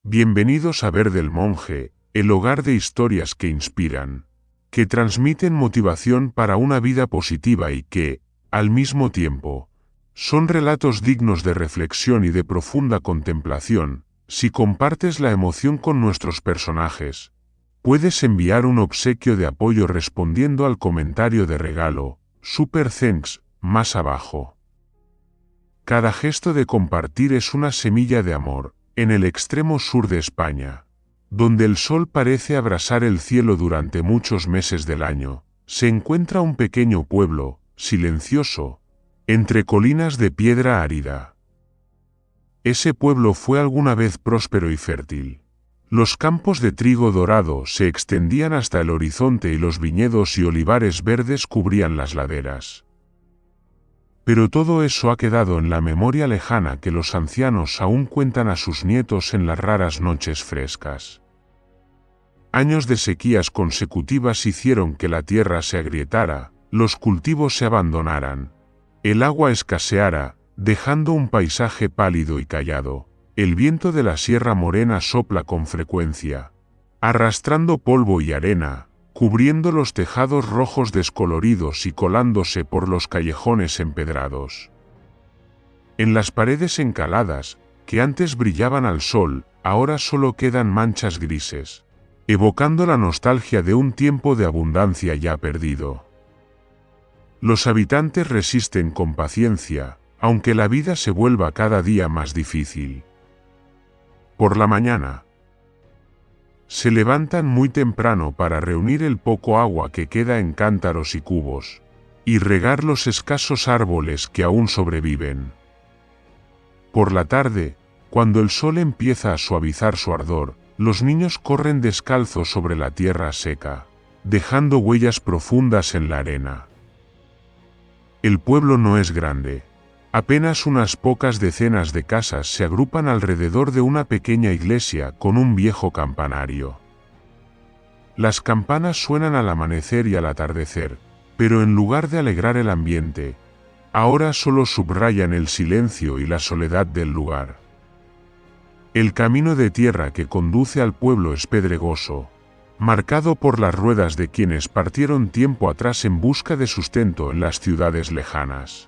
Bienvenidos a Ver del Monje, el hogar de historias que inspiran, que transmiten motivación para una vida positiva y que, al mismo tiempo, son relatos dignos de reflexión y de profunda contemplación. Si compartes la emoción con nuestros personajes, puedes enviar un obsequio de apoyo respondiendo al comentario de regalo, Super Thanks, más abajo. Cada gesto de compartir es una semilla de amor. En el extremo sur de España, donde el sol parece abrasar el cielo durante muchos meses del año, se encuentra un pequeño pueblo, silencioso, entre colinas de piedra árida. Ese pueblo fue alguna vez próspero y fértil. Los campos de trigo dorado se extendían hasta el horizonte y los viñedos y olivares verdes cubrían las laderas. Pero todo eso ha quedado en la memoria lejana que los ancianos aún cuentan a sus nietos en las raras noches frescas. Años de sequías consecutivas hicieron que la tierra se agrietara, los cultivos se abandonaran, el agua escaseara, dejando un paisaje pálido y callado. El viento de la Sierra Morena sopla con frecuencia, arrastrando polvo y arena, cubriendo los tejados rojos descoloridos y colándose por los callejones empedrados. En las paredes encaladas, que antes brillaban al sol, ahora solo quedan manchas grises, evocando la nostalgia de un tiempo de abundancia ya perdido. Los habitantes resisten con paciencia, aunque la vida se vuelva cada día más difícil. Por la mañana, se levantan muy temprano para reunir el poco agua que queda en cántaros y cubos, y regar los escasos árboles que aún sobreviven. Por la tarde, cuando el sol empieza a suavizar su ardor, los niños corren descalzos sobre la tierra seca, dejando huellas profundas en la arena. El pueblo no es grande. Apenas unas pocas decenas de casas se agrupan alrededor de una pequeña iglesia con un viejo campanario. Las campanas suenan al amanecer y al atardecer, pero en lugar de alegrar el ambiente, ahora solo subrayan el silencio y la soledad del lugar. El camino de tierra que conduce al pueblo es pedregoso, marcado por las ruedas de quienes partieron tiempo atrás en busca de sustento en las ciudades lejanas.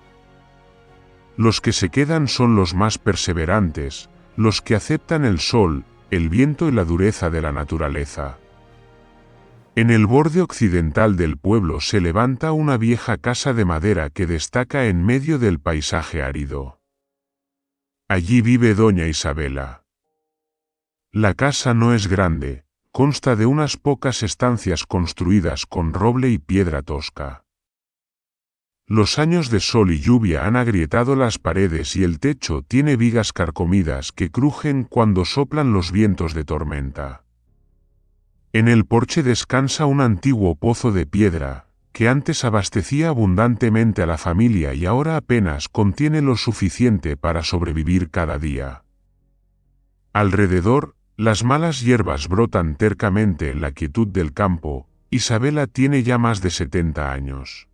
Los que se quedan son los más perseverantes, los que aceptan el sol, el viento y la dureza de la naturaleza. En el borde occidental del pueblo se levanta una vieja casa de madera que destaca en medio del paisaje árido. Allí vive doña Isabela. La casa no es grande, consta de unas pocas estancias construidas con roble y piedra tosca. Los años de sol y lluvia han agrietado las paredes y el techo tiene vigas carcomidas que crujen cuando soplan los vientos de tormenta. En el porche descansa un antiguo pozo de piedra, que antes abastecía abundantemente a la familia y ahora apenas contiene lo suficiente para sobrevivir cada día. Alrededor, las malas hierbas brotan tercamente en la quietud del campo. Isabela tiene ya más de 70 años.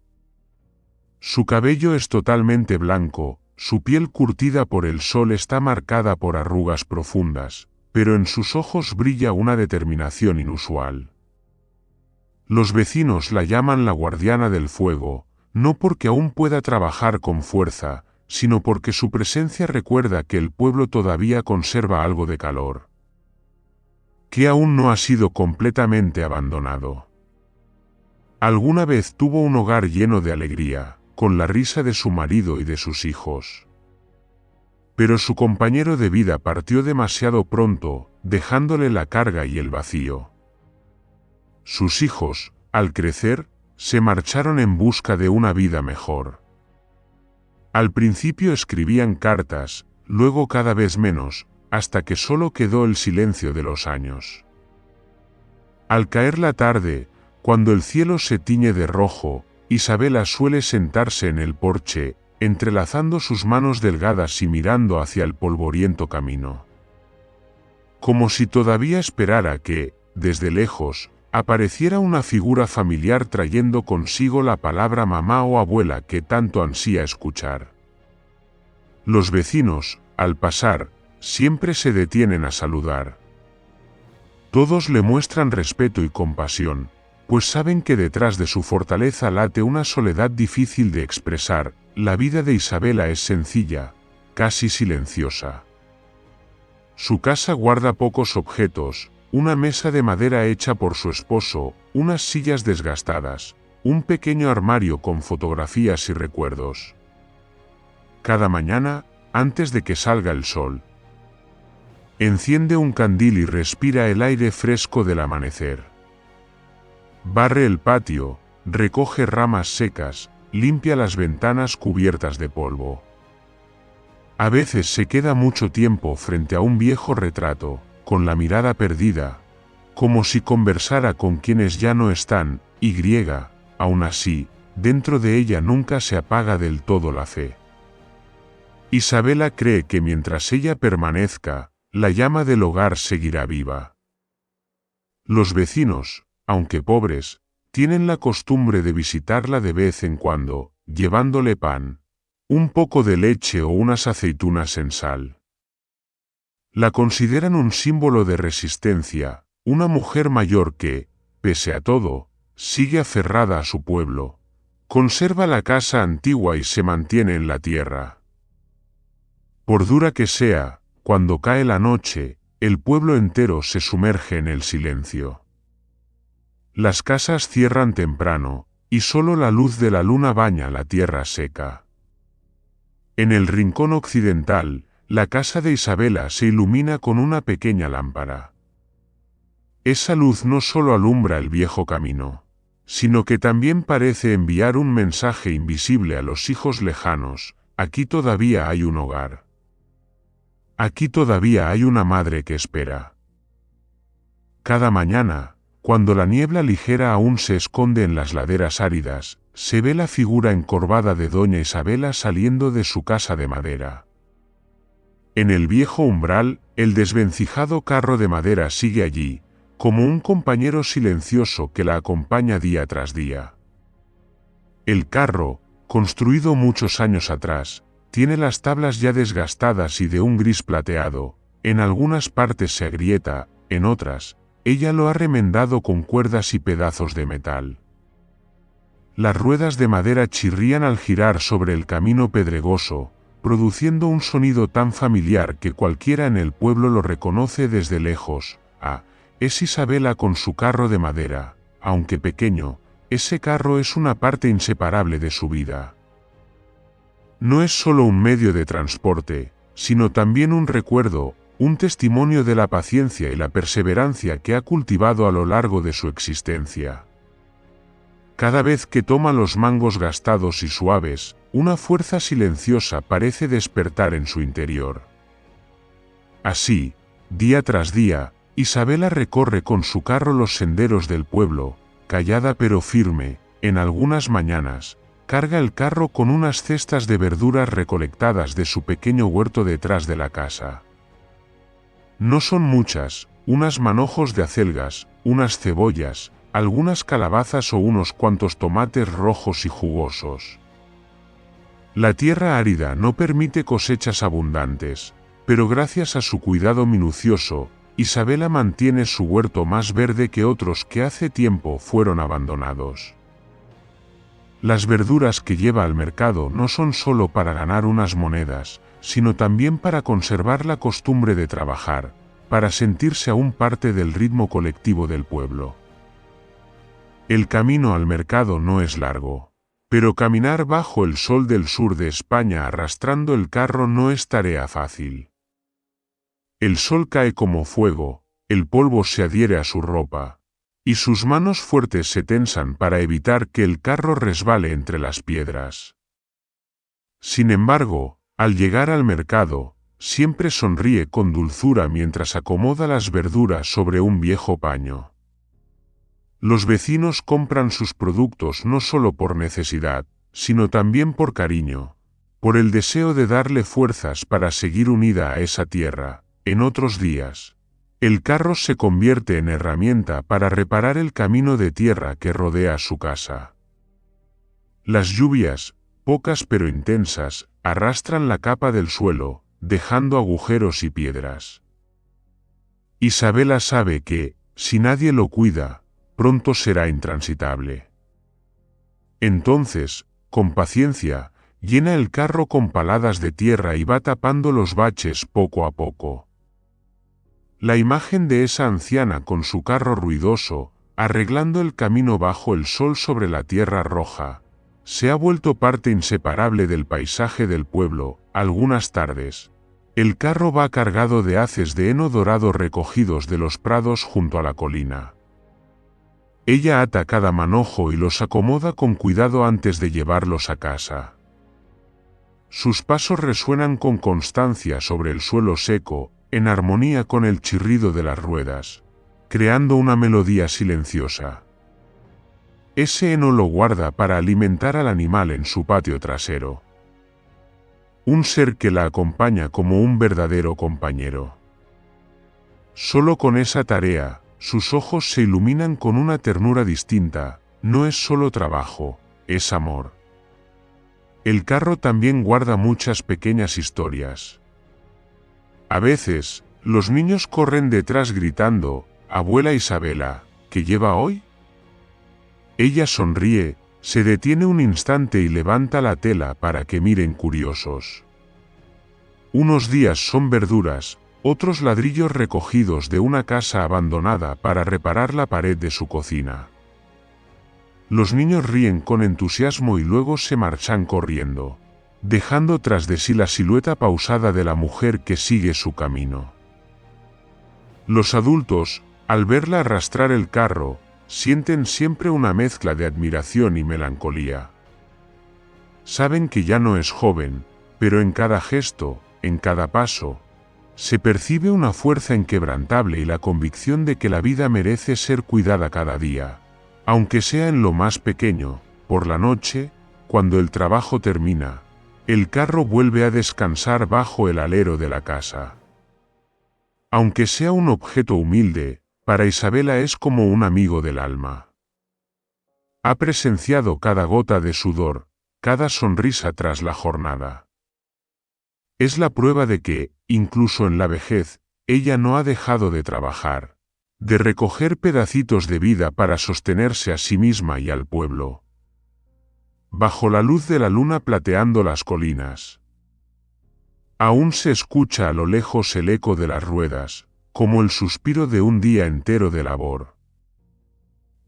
Su cabello es totalmente blanco, su piel curtida por el sol está marcada por arrugas profundas, pero en sus ojos brilla una determinación inusual. Los vecinos la llaman la guardiana del fuego, no porque aún pueda trabajar con fuerza, sino porque su presencia recuerda que el pueblo todavía conserva algo de calor, que aún no ha sido completamente abandonado. Alguna vez tuvo un hogar lleno de alegría, con la risa de su marido y de sus hijos. Pero su compañero de vida partió demasiado pronto, dejándole la carga y el vacío. Sus hijos, al crecer, se marcharon en busca de una vida mejor. Al principio escribían cartas, luego cada vez menos, hasta que solo quedó el silencio de los años. Al caer la tarde, cuando el cielo se tiñe de rojo, Isabela suele sentarse en el porche, entrelazando sus manos delgadas y mirando hacia el polvoriento camino. Como si todavía esperara que, desde lejos, apareciera una figura familiar trayendo consigo la palabra mamá o abuela que tanto ansía escuchar. Los vecinos, al pasar, siempre se detienen a saludar, Todos le muestran respeto y compasión, pues saben que detrás de su fortaleza late una soledad difícil de expresar. La vida de Isabela es sencilla, casi silenciosa. Su casa guarda pocos objetos, una mesa de madera hecha por su esposo, unas sillas desgastadas, un pequeño armario con fotografías y recuerdos. Cada mañana, antes de que salga el sol, enciende un candil y respira el aire fresco del amanecer. Barre el patio, recoge ramas secas, limpia las ventanas cubiertas de polvo. A veces se queda mucho tiempo frente a un viejo retrato, con la mirada perdida, como si conversara con quienes ya no están, y aún así, dentro de ella nunca se apaga del todo la fe. Isabela cree que mientras ella permanezca, la llama del hogar seguirá viva. Los vecinos, aunque pobres, tienen la costumbre de visitarla de vez en cuando, llevándole pan, un poco de leche o unas aceitunas en sal. La consideran un símbolo de resistencia, una mujer mayor que, pese a todo, sigue aferrada a su pueblo, conserva la casa antigua y se mantiene en la tierra. Por dura que sea, cuando cae la noche, el pueblo entero se sumerge en el silencio. Las casas cierran temprano, y solo la luz de la luna baña la tierra seca. En el rincón occidental, la casa de Isabela se ilumina con una pequeña lámpara. Esa luz no solo alumbra el viejo camino, sino que también parece enviar un mensaje invisible a los hijos lejanos: aquí todavía hay un hogar. Aquí todavía hay una madre que espera. Cada mañana, cuando la niebla ligera aún se esconde en las laderas áridas, se ve la figura encorvada de doña Isabela saliendo de su casa de madera. En el viejo umbral, el desvencijado carro de madera sigue allí, como un compañero silencioso que la acompaña día tras día. El carro, construido muchos años atrás, tiene las tablas ya desgastadas y de un gris plateado, en algunas partes se agrieta, en otras, ella lo ha remendado con cuerdas y pedazos de metal. Las ruedas de madera chirrían al girar sobre el camino pedregoso, produciendo un sonido tan familiar que cualquiera en el pueblo lo reconoce desde lejos. Es Isabela con su carro de madera. Aunque pequeño, ese carro es una parte inseparable de su vida. No es solo un medio de transporte, sino también un recuerdo, un testimonio de la paciencia y la perseverancia que ha cultivado a lo largo de su existencia. Cada vez que toma los mangos gastados y suaves, una fuerza silenciosa parece despertar en su interior. Así, día tras día, Isabela recorre con su carro los senderos del pueblo, callada pero firme. En algunas mañanas, carga el carro con unas cestas de verduras recolectadas de su pequeño huerto detrás de la casa. No son muchas, unas manojos de acelgas, unas cebollas, algunas calabazas o unos cuantos tomates rojos y jugosos. La tierra árida no permite cosechas abundantes, pero gracias a su cuidado minucioso, Isabela mantiene su huerto más verde que otros que hace tiempo fueron abandonados. Las verduras que lleva al mercado no son solo para ganar unas monedas, sino también para conservar la costumbre de trabajar, para sentirse aún parte del ritmo colectivo del pueblo. El camino al mercado no es largo, pero caminar bajo el sol del sur de España arrastrando el carro no es tarea fácil. El sol cae como fuego, el polvo se adhiere a su ropa, y sus manos fuertes se tensan para evitar que el carro resbale entre las piedras. Sin embargo, al llegar al mercado, siempre sonríe con dulzura mientras acomoda las verduras sobre un viejo paño. Los vecinos compran sus productos no solo por necesidad, sino también por cariño, por el deseo de darle fuerzas para seguir unida a esa tierra. En otros días, el carro se convierte en herramienta para reparar el camino de tierra que rodea su casa. Las lluvias, pocas pero intensas, arrastran la capa del suelo, dejando agujeros y piedras. Isabela sabe que, Si nadie lo cuida, pronto será intransitable. Entonces, con paciencia, llena el carro con paladas de tierra y va tapando los baches poco a poco. La imagen de esa anciana con su carro ruidoso, arreglando el camino bajo el sol sobre la tierra roja, se ha vuelto parte inseparable del paisaje del pueblo. Algunas tardes, el carro va cargado de haces de heno dorado recogidos de los prados junto a la colina. Ella ata cada manojo y los acomoda con cuidado antes de llevarlos a casa. Sus pasos resuenan con constancia sobre el suelo seco, en armonía con el chirrido de las ruedas, creando una melodía silenciosa. Ese heno lo guarda para alimentar al animal en su patio trasero. Un ser que la acompaña como un verdadero compañero. Solo con esa tarea, sus ojos se iluminan con una ternura distinta. No es solo trabajo, es amor. El carro también guarda muchas pequeñas historias. A veces, los niños corren detrás gritando: «Abuela Isabela, ¿qué lleva hoy?». Ella sonríe, se detiene un instante y levanta la tela para que miren curiosos. Unos días son verduras, otros ladrillos recogidos de una casa abandonada para reparar la pared de su cocina. Los niños ríen con entusiasmo y luego se marchan corriendo, dejando tras de sí la silueta pausada de la mujer que sigue su camino. Los adultos, al verla arrastrar el carro, sienten siempre una mezcla de admiración y melancolía. Saben que ya no es joven, pero en cada gesto, en cada paso, se percibe una fuerza inquebrantable y la convicción de que la vida merece ser cuidada cada día, aunque sea en lo más pequeño. Por la noche, cuando el trabajo termina, el carro vuelve a descansar bajo el alero de la casa. Aunque sea un objeto humilde, para Isabela es como un amigo del alma. Ha presenciado cada gota de sudor, cada sonrisa tras la jornada. Es la prueba de que, incluso en la vejez, ella no ha dejado de trabajar, de recoger pedacitos de vida para sostenerse a sí misma y al pueblo. Bajo la luz de la luna plateando las colinas, aún se escucha a lo lejos el eco de las ruedas, como el suspiro de un día entero de labor.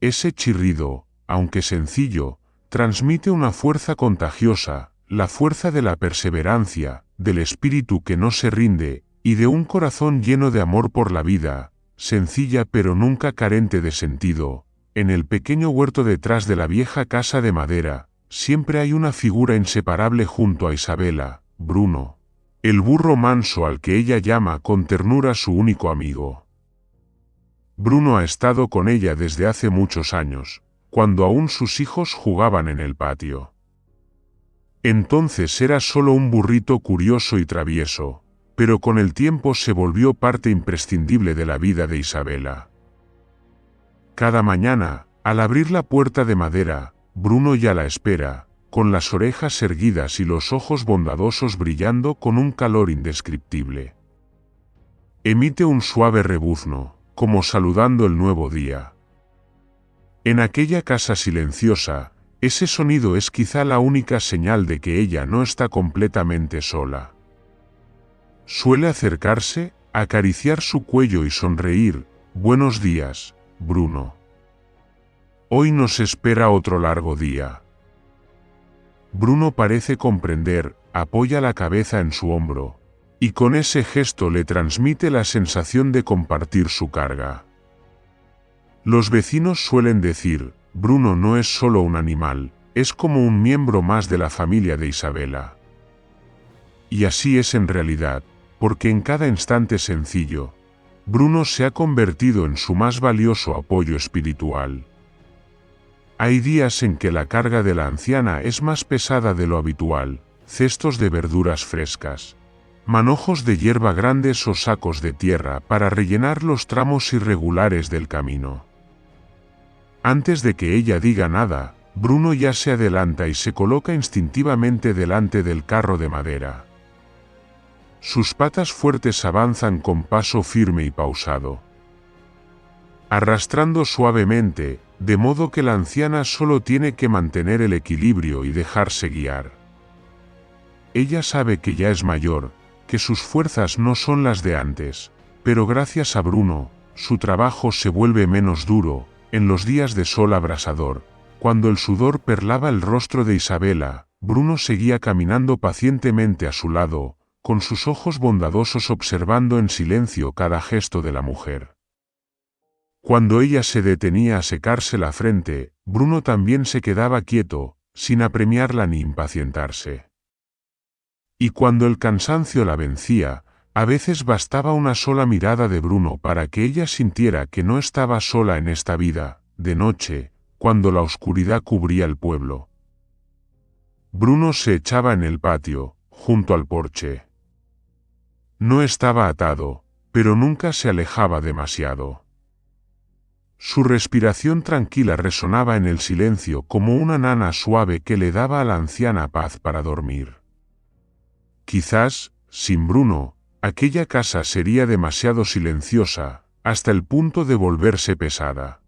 Ese chirrido, aunque sencillo, transmite una fuerza contagiosa, la fuerza de la perseverancia, del espíritu que no se rinde, y de un corazón lleno de amor por la vida, sencilla pero nunca carente de sentido. En el pequeño huerto detrás de la vieja casa de madera, siempre hay una figura inseparable junto a Isabela: Bruno, el burro manso al que ella llama con ternura su único amigo. Bruno ha estado con ella desde hace muchos años, cuando aún sus hijos jugaban en el patio. Entonces era solo un burrito curioso y travieso, pero con el tiempo se volvió parte imprescindible de la vida de Isabela. Cada mañana, al abrir la puerta de madera, Bruno ya la espera, con las orejas erguidas y los ojos bondadosos brillando con un calor indescriptible. Emite un suave rebuzno, como saludando el nuevo día. En aquella casa silenciosa, ese sonido es quizá la única señal de que ella no está completamente sola. Suele acercarse, acariciar su cuello y sonreír: «Buenos días, Bruno. Hoy nos espera otro largo día». Bruno parece comprender, apoya la cabeza en su hombro, y con ese gesto le transmite la sensación de compartir su carga. Los vecinos suelen decir: Bruno no es solo un animal, es como un miembro más de la familia de Isabela. Y así es en realidad, porque en cada instante sencillo, Bruno se ha convertido en su más valioso apoyo espiritual. Hay días en que la carga de la anciana es más pesada de lo habitual: cestos de verduras frescas, manojos de hierba grandes o sacos de tierra para rellenar los tramos irregulares del camino. Antes de que ella diga nada, Bruno ya se adelanta y se coloca instintivamente delante del carro de madera. Sus patas fuertes avanzan con paso firme y pausado. arrastrando suavemente, de modo que la anciana solo tiene que mantener el equilibrio y dejarse guiar. Ella sabe que ya es mayor, que sus fuerzas no son las de antes, pero gracias a Bruno, su trabajo se vuelve menos duro. En los días de sol abrasador, cuando el sudor perlaba el rostro de Isabela, Bruno seguía caminando pacientemente a su lado, con sus ojos bondadosos observando en silencio cada gesto de la mujer. Cuando ella se detenía a secarse la frente, Bruno también se quedaba quieto, sin apremiarla ni impacientarse. Y cuando el cansancio la vencía, a veces bastaba una sola mirada de Bruno para que ella sintiera que no estaba sola en esta vida. De noche, cuando la oscuridad cubría el pueblo, Bruno se echaba en el patio, junto al porche. No estaba atado, pero nunca se alejaba demasiado. Su respiración tranquila resonaba en el silencio como una nana suave que le daba a la anciana paz para dormir. Quizás, sin Bruno, aquella casa sería demasiado silenciosa, hasta el punto de volverse pesada.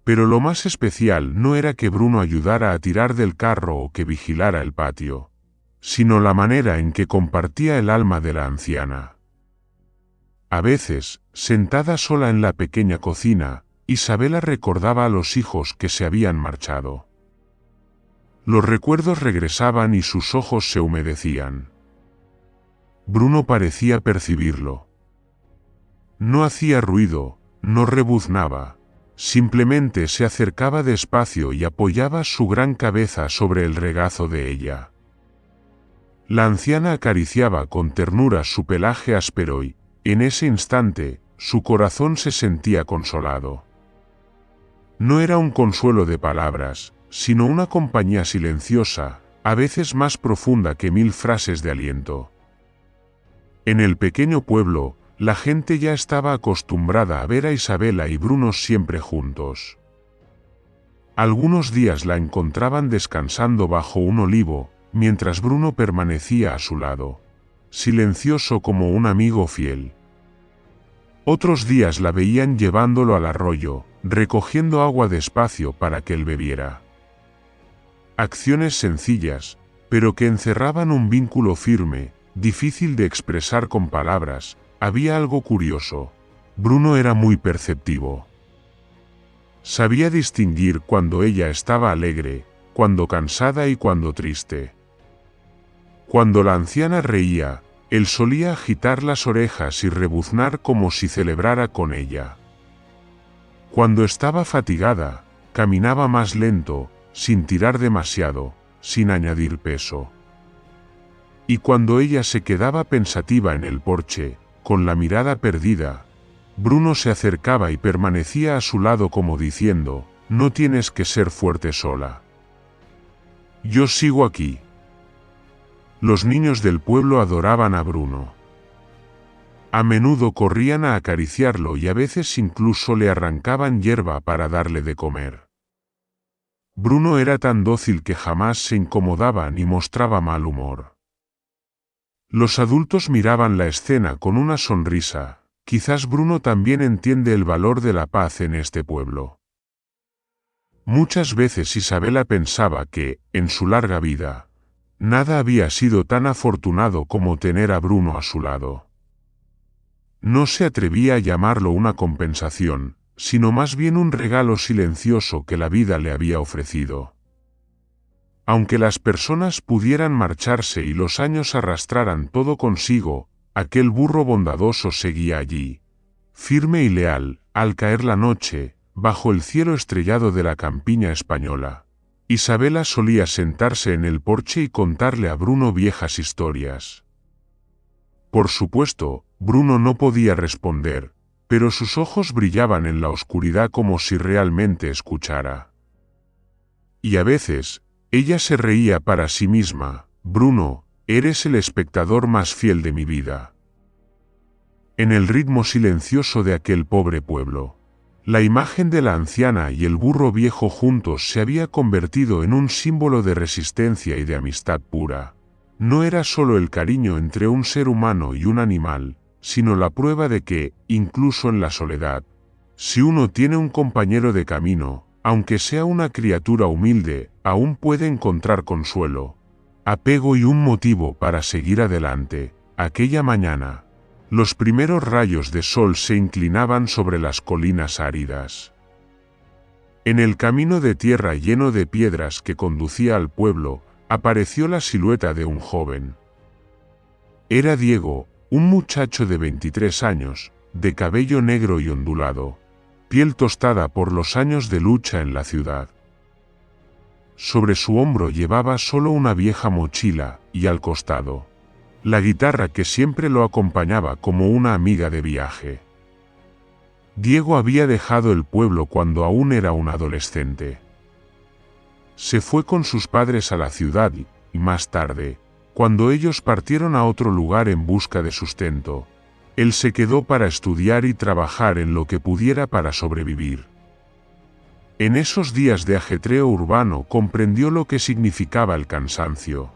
Pero lo más especial no era que Bruno ayudara a tirar del carro o que vigilara el patio, sino la manera en que compartía el alma de la anciana. A veces, sentada sola en la pequeña cocina, Isabela recordaba a los hijos que se habían marchado. Los recuerdos regresaban y sus ojos se humedecían. Bruno parecía percibirlo. No hacía ruido, no rebuznaba, simplemente se acercaba despacio y apoyaba su gran cabeza sobre el regazo de ella. La anciana acariciaba con ternura su pelaje áspero y, en ese instante, su corazón se sentía consolado. No era un consuelo de palabras, sino una compañía silenciosa, a veces más profunda que 1000 frases de aliento. En el pequeño pueblo, la gente ya estaba acostumbrada a ver a Isabela y Bruno siempre juntos. Algunos días la encontraban descansando bajo un olivo, mientras Bruno permanecía a su lado, silencioso como un amigo fiel. Otros días la veían llevándolo al arroyo, recogiendo agua despacio para que él bebiera. Acciones sencillas, pero que encerraban un vínculo firme, difícil de expresar con palabras. Había algo curioso. Bruno era muy perceptivo. Sabía distinguir cuando ella estaba alegre, cuando cansada y cuando triste. Cuando la anciana reía, él solía agitar las orejas y rebuznar como si celebrara con ella. Cuando estaba fatigada, caminaba más lento, sin tirar demasiado, sin añadir peso. Y cuando ella se quedaba pensativa en el porche, con la mirada perdida, Bruno se acercaba y permanecía a su lado como diciendo, no tienes que ser fuerte sola. Yo sigo aquí. Los niños del pueblo adoraban a Bruno. A menudo corrían a acariciarlo y a veces incluso le arrancaban hierba para darle de comer. Bruno era tan dócil que jamás se incomodaba ni mostraba mal humor. Los adultos miraban la escena con una sonrisa. Quizás Bruno también entiende el valor de la paz en este pueblo. Muchas veces Isabela pensaba que, en su larga vida, nada había sido tan afortunado como tener a Bruno a su lado. No se atrevía a llamarlo una compensación, sino más bien un regalo silencioso que la vida le había ofrecido. Aunque las personas pudieran marcharse y los años arrastraran todo consigo, aquel burro bondadoso seguía allí, firme y leal. Al caer la noche, bajo el cielo estrellado de la campiña española, Isabela solía sentarse en el porche y contarle a Bruno viejas historias. Por supuesto, Bruno no podía responder, pero sus ojos brillaban en la oscuridad como si realmente escuchara. Y a veces, ella se reía para sí misma, Bruno, eres el espectador más fiel de mi vida. En el ritmo silencioso de aquel pobre pueblo, la imagen de la anciana y el burro viejo juntos se había convertido en un símbolo de resistencia y de amistad pura. No era solo el cariño entre un ser humano y un animal, sino la prueba de que, incluso en la soledad, Si uno tiene un compañero de camino, aunque sea una criatura humilde, aún puede encontrar consuelo, apego y un motivo para seguir adelante. Aquella mañana, los primeros rayos de sol se inclinaban sobre las colinas áridas. En el camino de tierra lleno de piedras que conducía al pueblo, apareció la silueta de un joven. Era Diego, un muchacho de 23 años, de cabello negro y ondulado, piel tostada por los años de lucha en la ciudad. Sobre su hombro llevaba solo una vieja mochila, y al costado, la guitarra que siempre lo acompañaba como una amiga de viaje. Diego había dejado el pueblo cuando aún era un adolescente. Se fue con sus padres a la ciudad y, más tarde, cuando ellos partieron a otro lugar en busca de sustento, él se quedó para estudiar y trabajar en lo que pudiera para sobrevivir. En esos días de ajetreo urbano comprendió lo que significaba el cansancio,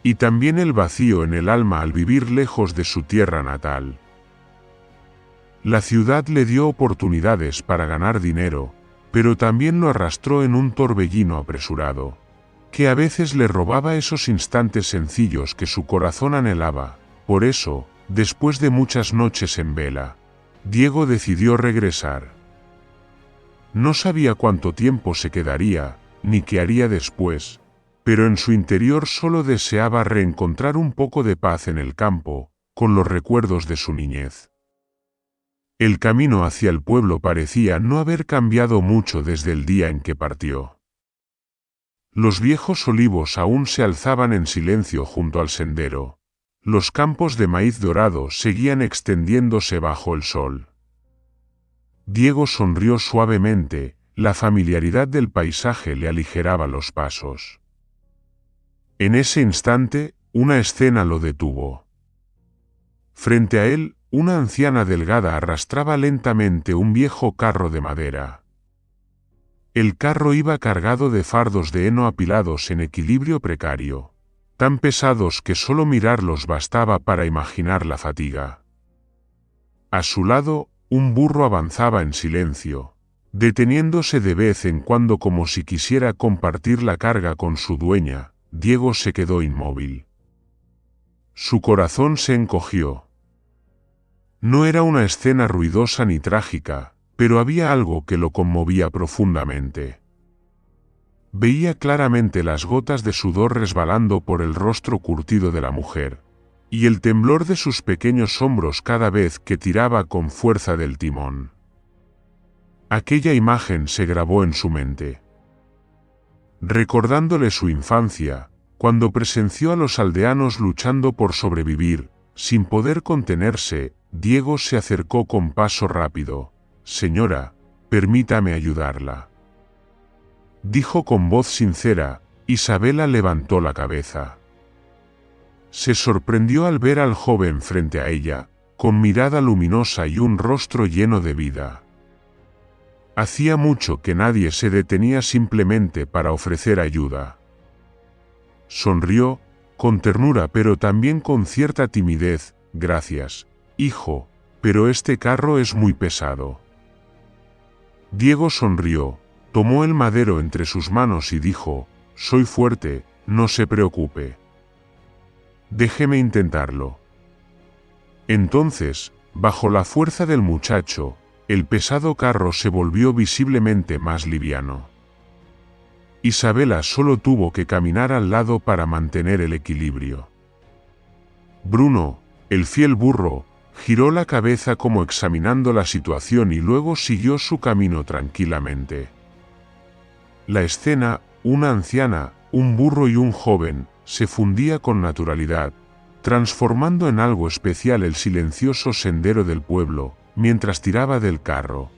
y también el vacío en el alma al vivir lejos de su tierra natal. La ciudad le dio oportunidades para ganar dinero, pero también lo arrastró en un torbellino apresurado, que a veces le robaba esos instantes sencillos que su corazón anhelaba. Por eso, después de muchas noches en vela, Diego decidió regresar. No sabía cuánto tiempo se quedaría, ni qué haría después, pero en su interior solo deseaba reencontrar un poco de paz en el campo, con los recuerdos de su niñez. El camino hacia el pueblo parecía no haber cambiado mucho desde el día en que partió. Los viejos olivos aún se alzaban en silencio junto al sendero. Los campos de maíz dorado seguían extendiéndose bajo el sol. Diego sonrió suavemente, la familiaridad del paisaje le aligeraba los pasos. En ese instante, una escena lo detuvo. Frente a él, una anciana delgada arrastraba lentamente un viejo carro de madera. El carro iba cargado de fardos de heno apilados en equilibrio precario, tan pesados que solo mirarlos bastaba para imaginar la fatiga. A su lado, un burro avanzaba en silencio, deteniéndose de vez en cuando como si quisiera compartir la carga con su dueña. Diego se quedó inmóvil. Su corazón se encogió. No era una escena ruidosa ni trágica, pero había algo que lo conmovía profundamente. Veía claramente las gotas de sudor resbalando por el rostro curtido de la mujer, y el temblor de sus pequeños hombros cada vez que tiraba con fuerza del timón. Aquella imagen se grabó en su mente, recordándole su infancia, cuando presenció a los aldeanos luchando por sobrevivir. Sin poder contenerse, Diego se acercó con paso rápido. «Señora, permítame ayudarla», dijo con voz sincera. Isabela levantó la cabeza. Se sorprendió al ver al joven frente a ella, con mirada luminosa y un rostro lleno de vida. Hacía mucho que nadie se detenía simplemente para ofrecer ayuda. Sonrió, con ternura pero también con cierta timidez. «Gracias, hijo, pero este carro es muy pesado». Diego sonrió, tomó el madero entre sus manos y dijo: «Soy fuerte, no se preocupe. Déjeme intentarlo». Entonces, bajo la fuerza del muchacho, el pesado carro se volvió visiblemente más liviano. Isabela solo tuvo que caminar al lado para mantener el equilibrio. Bruno, el fiel burro, giró la cabeza como examinando la situación y luego siguió su camino tranquilamente. La escena, una anciana, un burro y un joven, se fundía con naturalidad, transformando en algo especial el silencioso sendero del pueblo. Mientras tiraba del carro,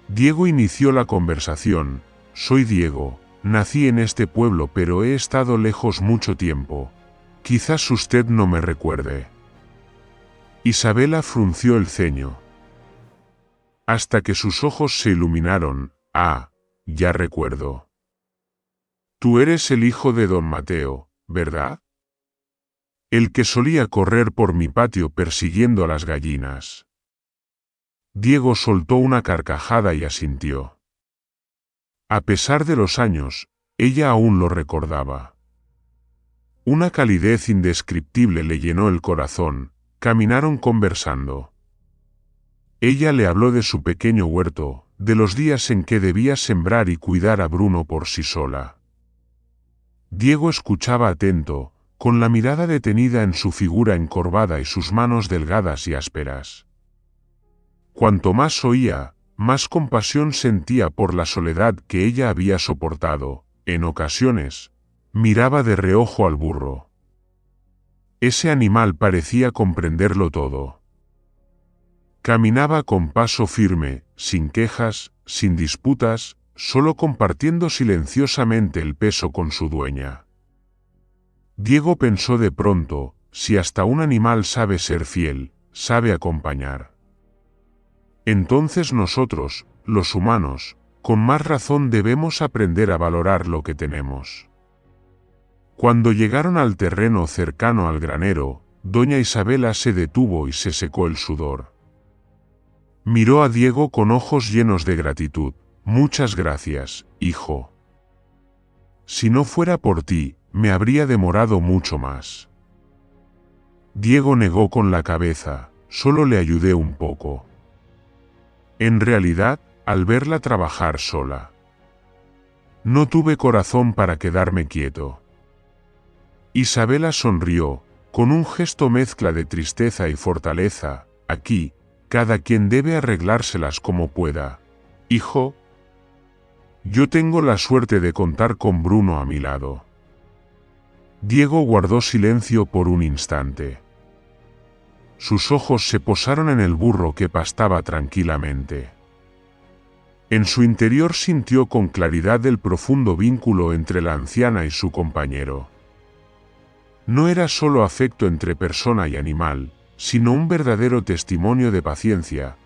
Diego inició la conversación: «Soy Diego. Nací en este pueblo pero he estado lejos mucho tiempo. Quizás usted no me recuerde». Isabela frunció el ceño, hasta que sus ojos se iluminaron. «Ah, ya recuerdo. Tú eres el hijo de don Mateo, ¿verdad? El que solía correr por mi patio persiguiendo a las gallinas». Diego soltó una carcajada y asintió. A pesar de los años, ella aún lo recordaba. Una calidez indescriptible le llenó el corazón. Caminaron conversando. Ella le habló de su pequeño huerto, de los días en que debía sembrar y cuidar a Bruno por sí sola. Diego escuchaba atento, con la mirada detenida en su figura encorvada y sus manos delgadas y ásperas. Cuanto más oía, más compasión sentía por la soledad que ella había soportado. En ocasiones, miraba de reojo al burro. Ese animal parecía comprenderlo todo. Caminaba con paso firme, sin quejas, sin disputas, solo compartiendo silenciosamente el peso con su dueña. Diego pensó de pronto, si hasta un animal sabe ser fiel, sabe acompañar. Entonces nosotros, los humanos, con más razón debemos aprender a valorar lo que tenemos. Cuando llegaron al terreno cercano al granero, doña Isabela se detuvo y se secó el sudor. Miró a Diego con ojos llenos de gratitud. Muchas gracias, hijo. Si no fuera por ti, me habría demorado mucho más. Diego negó con la cabeza, solo le ayudé un poco. En realidad, al verla trabajar sola, no tuve corazón para quedarme quieto. Isabela sonrió, con un gesto mezcla de tristeza y fortaleza. Aquí, cada quien debe arreglárselas como pueda. Hijo, yo tengo la suerte de contar con Bruno a mi lado. Diego guardó silencio por un instante. Sus ojos se posaron en el burro que pastaba tranquilamente. En su interior sintió con claridad el profundo vínculo entre la anciana y su compañero. No era solo afecto entre persona y animal, sino un verdadero testimonio de paciencia,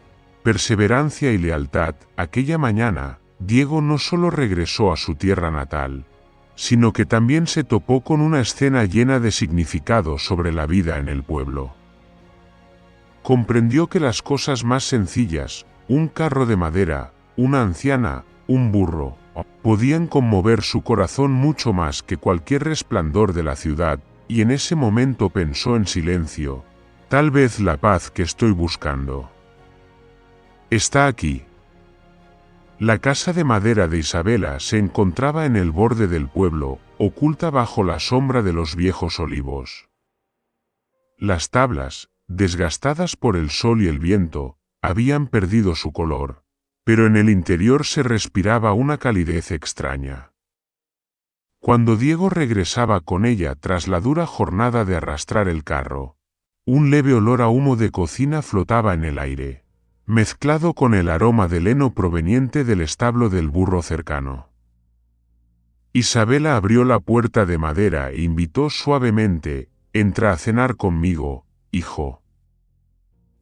perseverancia y lealtad. Aquella mañana, Diego no solo regresó a su tierra natal, sino que también se topó con una escena llena de significado sobre la vida en el pueblo. Comprendió que las cosas más sencillas, un carro de madera, una anciana, un burro, podían conmover su corazón mucho más que cualquier resplandor de la ciudad, y en ese momento pensó en silencio, tal vez la paz que estoy buscando está aquí. La casa de madera de Isabela se encontraba en el borde del pueblo, oculta bajo la sombra de los viejos olivos. Las tablas, desgastadas por el sol y el viento, habían perdido su color, pero en el interior se respiraba una calidez extraña. Cuando Diego regresaba con ella tras la dura jornada de arrastrar el carro, un leve olor a humo de cocina flotaba en el aire, mezclado con el aroma del heno proveniente del establo del burro cercano. Isabela abrió la puerta de madera e invitó suavemente: «Entra a cenar conmigo, hijo.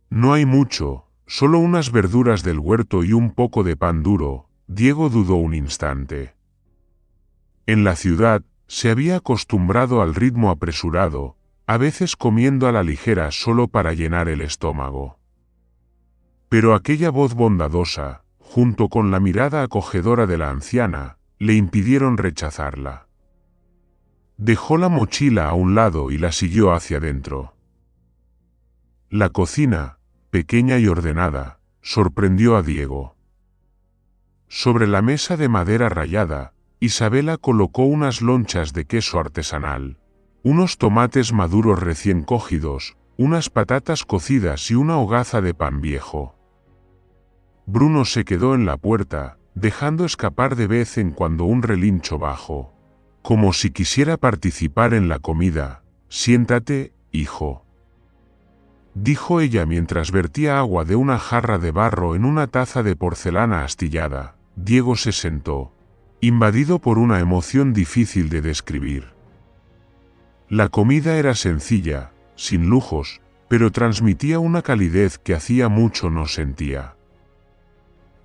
No hay mucho, solo unas verduras del huerto y un poco de pan duro». Diego dudó un instante. En la ciudad, se había acostumbrado al ritmo apresurado, a veces comiendo a la ligera solo para llenar el estómago. Pero aquella voz bondadosa, junto con la mirada acogedora de la anciana, le impidieron rechazarla. Dejó la mochila a un lado y la siguió hacia adentro. La cocina, pequeña y ordenada, sorprendió a Diego. Sobre la mesa de madera rayada, Isabela colocó unas lonchas de queso artesanal, unos tomates maduros recién cogidos, unas patatas cocidas y una hogaza de pan viejo. Bruno se quedó en la puerta, dejando escapar de vez en cuando un relincho bajo, como si quisiera participar en la comida. «Siéntate, hijo», dijo ella mientras vertía agua de una jarra de barro en una taza de porcelana astillada. Diego se sentó, invadido por una emoción difícil de describir. La comida era sencilla, sin lujos, pero transmitía una calidez que hacía mucho no sentía.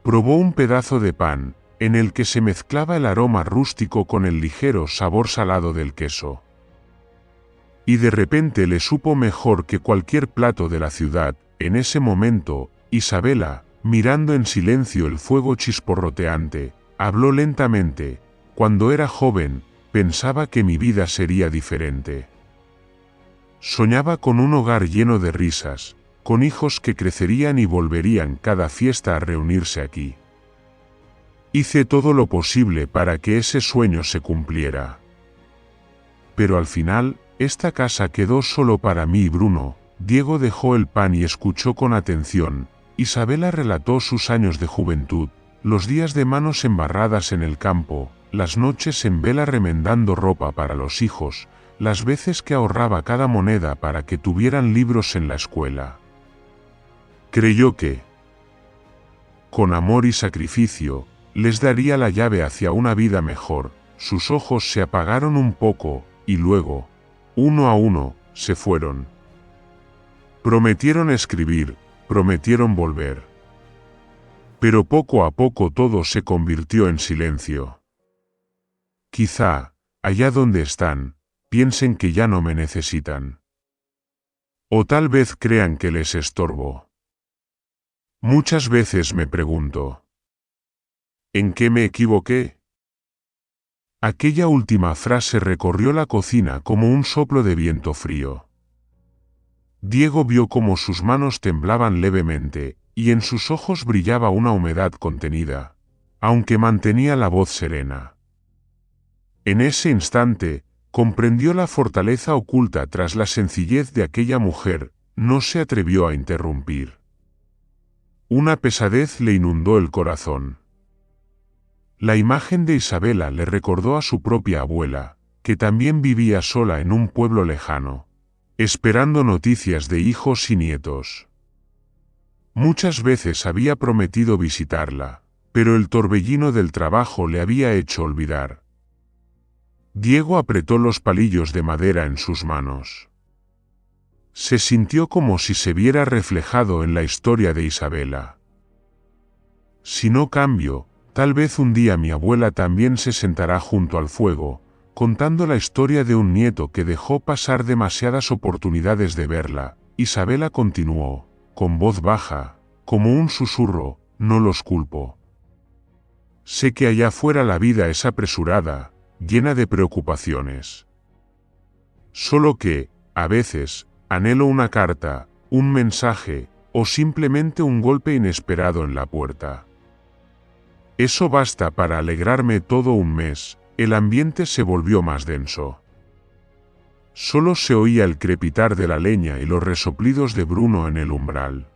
Probó un pedazo de pan, en el que se mezclaba el aroma rústico con el ligero sabor salado del queso. Y de repente le supo mejor que cualquier plato de la ciudad. En ese momento, Isabela, mirando en silencio el fuego chisporroteante, habló lentamente. Cuando era joven, pensaba que mi vida sería diferente. Soñaba con un hogar lleno de risas, con hijos que crecerían y volverían cada fiesta a reunirse aquí. Hice todo lo posible para que ese sueño se cumpliera. Pero al final, esta casa quedó solo para mí y Bruno. Diego dejó el pan y escuchó con atención. Isabela relató sus años de juventud, los días de manos embarradas en el campo, las noches en vela remendando ropa para los hijos, las veces que ahorraba cada moneda para que tuvieran libros en la escuela. Creyó que, con amor y sacrificio, les daría la llave hacia una vida mejor. Sus ojos se apagaron un poco, y luego, uno a uno, se fueron. Prometieron escribir, prometieron volver. Pero poco a poco todo se convirtió en silencio. Quizá, allá donde están, piensen que ya no me necesitan. O tal vez crean que les estorbo. Muchas veces me pregunto, ¿en qué me equivoqué? Aquella última frase recorrió la cocina como un soplo de viento frío. Diego vio cómo sus manos temblaban levemente, y en sus ojos brillaba una humedad contenida, aunque mantenía la voz serena. En ese instante, comprendió la fortaleza oculta tras la sencillez de aquella mujer. No se atrevió a interrumpir. Una pesadez le inundó el corazón. La imagen de Isabela le recordó a su propia abuela, que también vivía sola en un pueblo lejano, esperando noticias de hijos y nietos. Muchas veces había prometido visitarla, pero el torbellino del trabajo le había hecho olvidar. Diego apretó los palillos de madera en sus manos. Se sintió como si se viera reflejado en la historia de Isabela. Si no cambio, tal vez un día mi abuela también se sentará junto al fuego, contando la historia de un nieto que dejó pasar demasiadas oportunidades de verla. Isabela continuó, con voz baja, como un susurro, no los culpo. Sé que allá afuera la vida es apresurada, llena de preocupaciones. Solo que, a veces, anhelo una carta, un mensaje, o simplemente un golpe inesperado en la puerta. Eso basta para alegrarme todo un mes. El ambiente se volvió más denso. Solo se oía el crepitar de la leña y los resoplidos de Bruno en el umbral.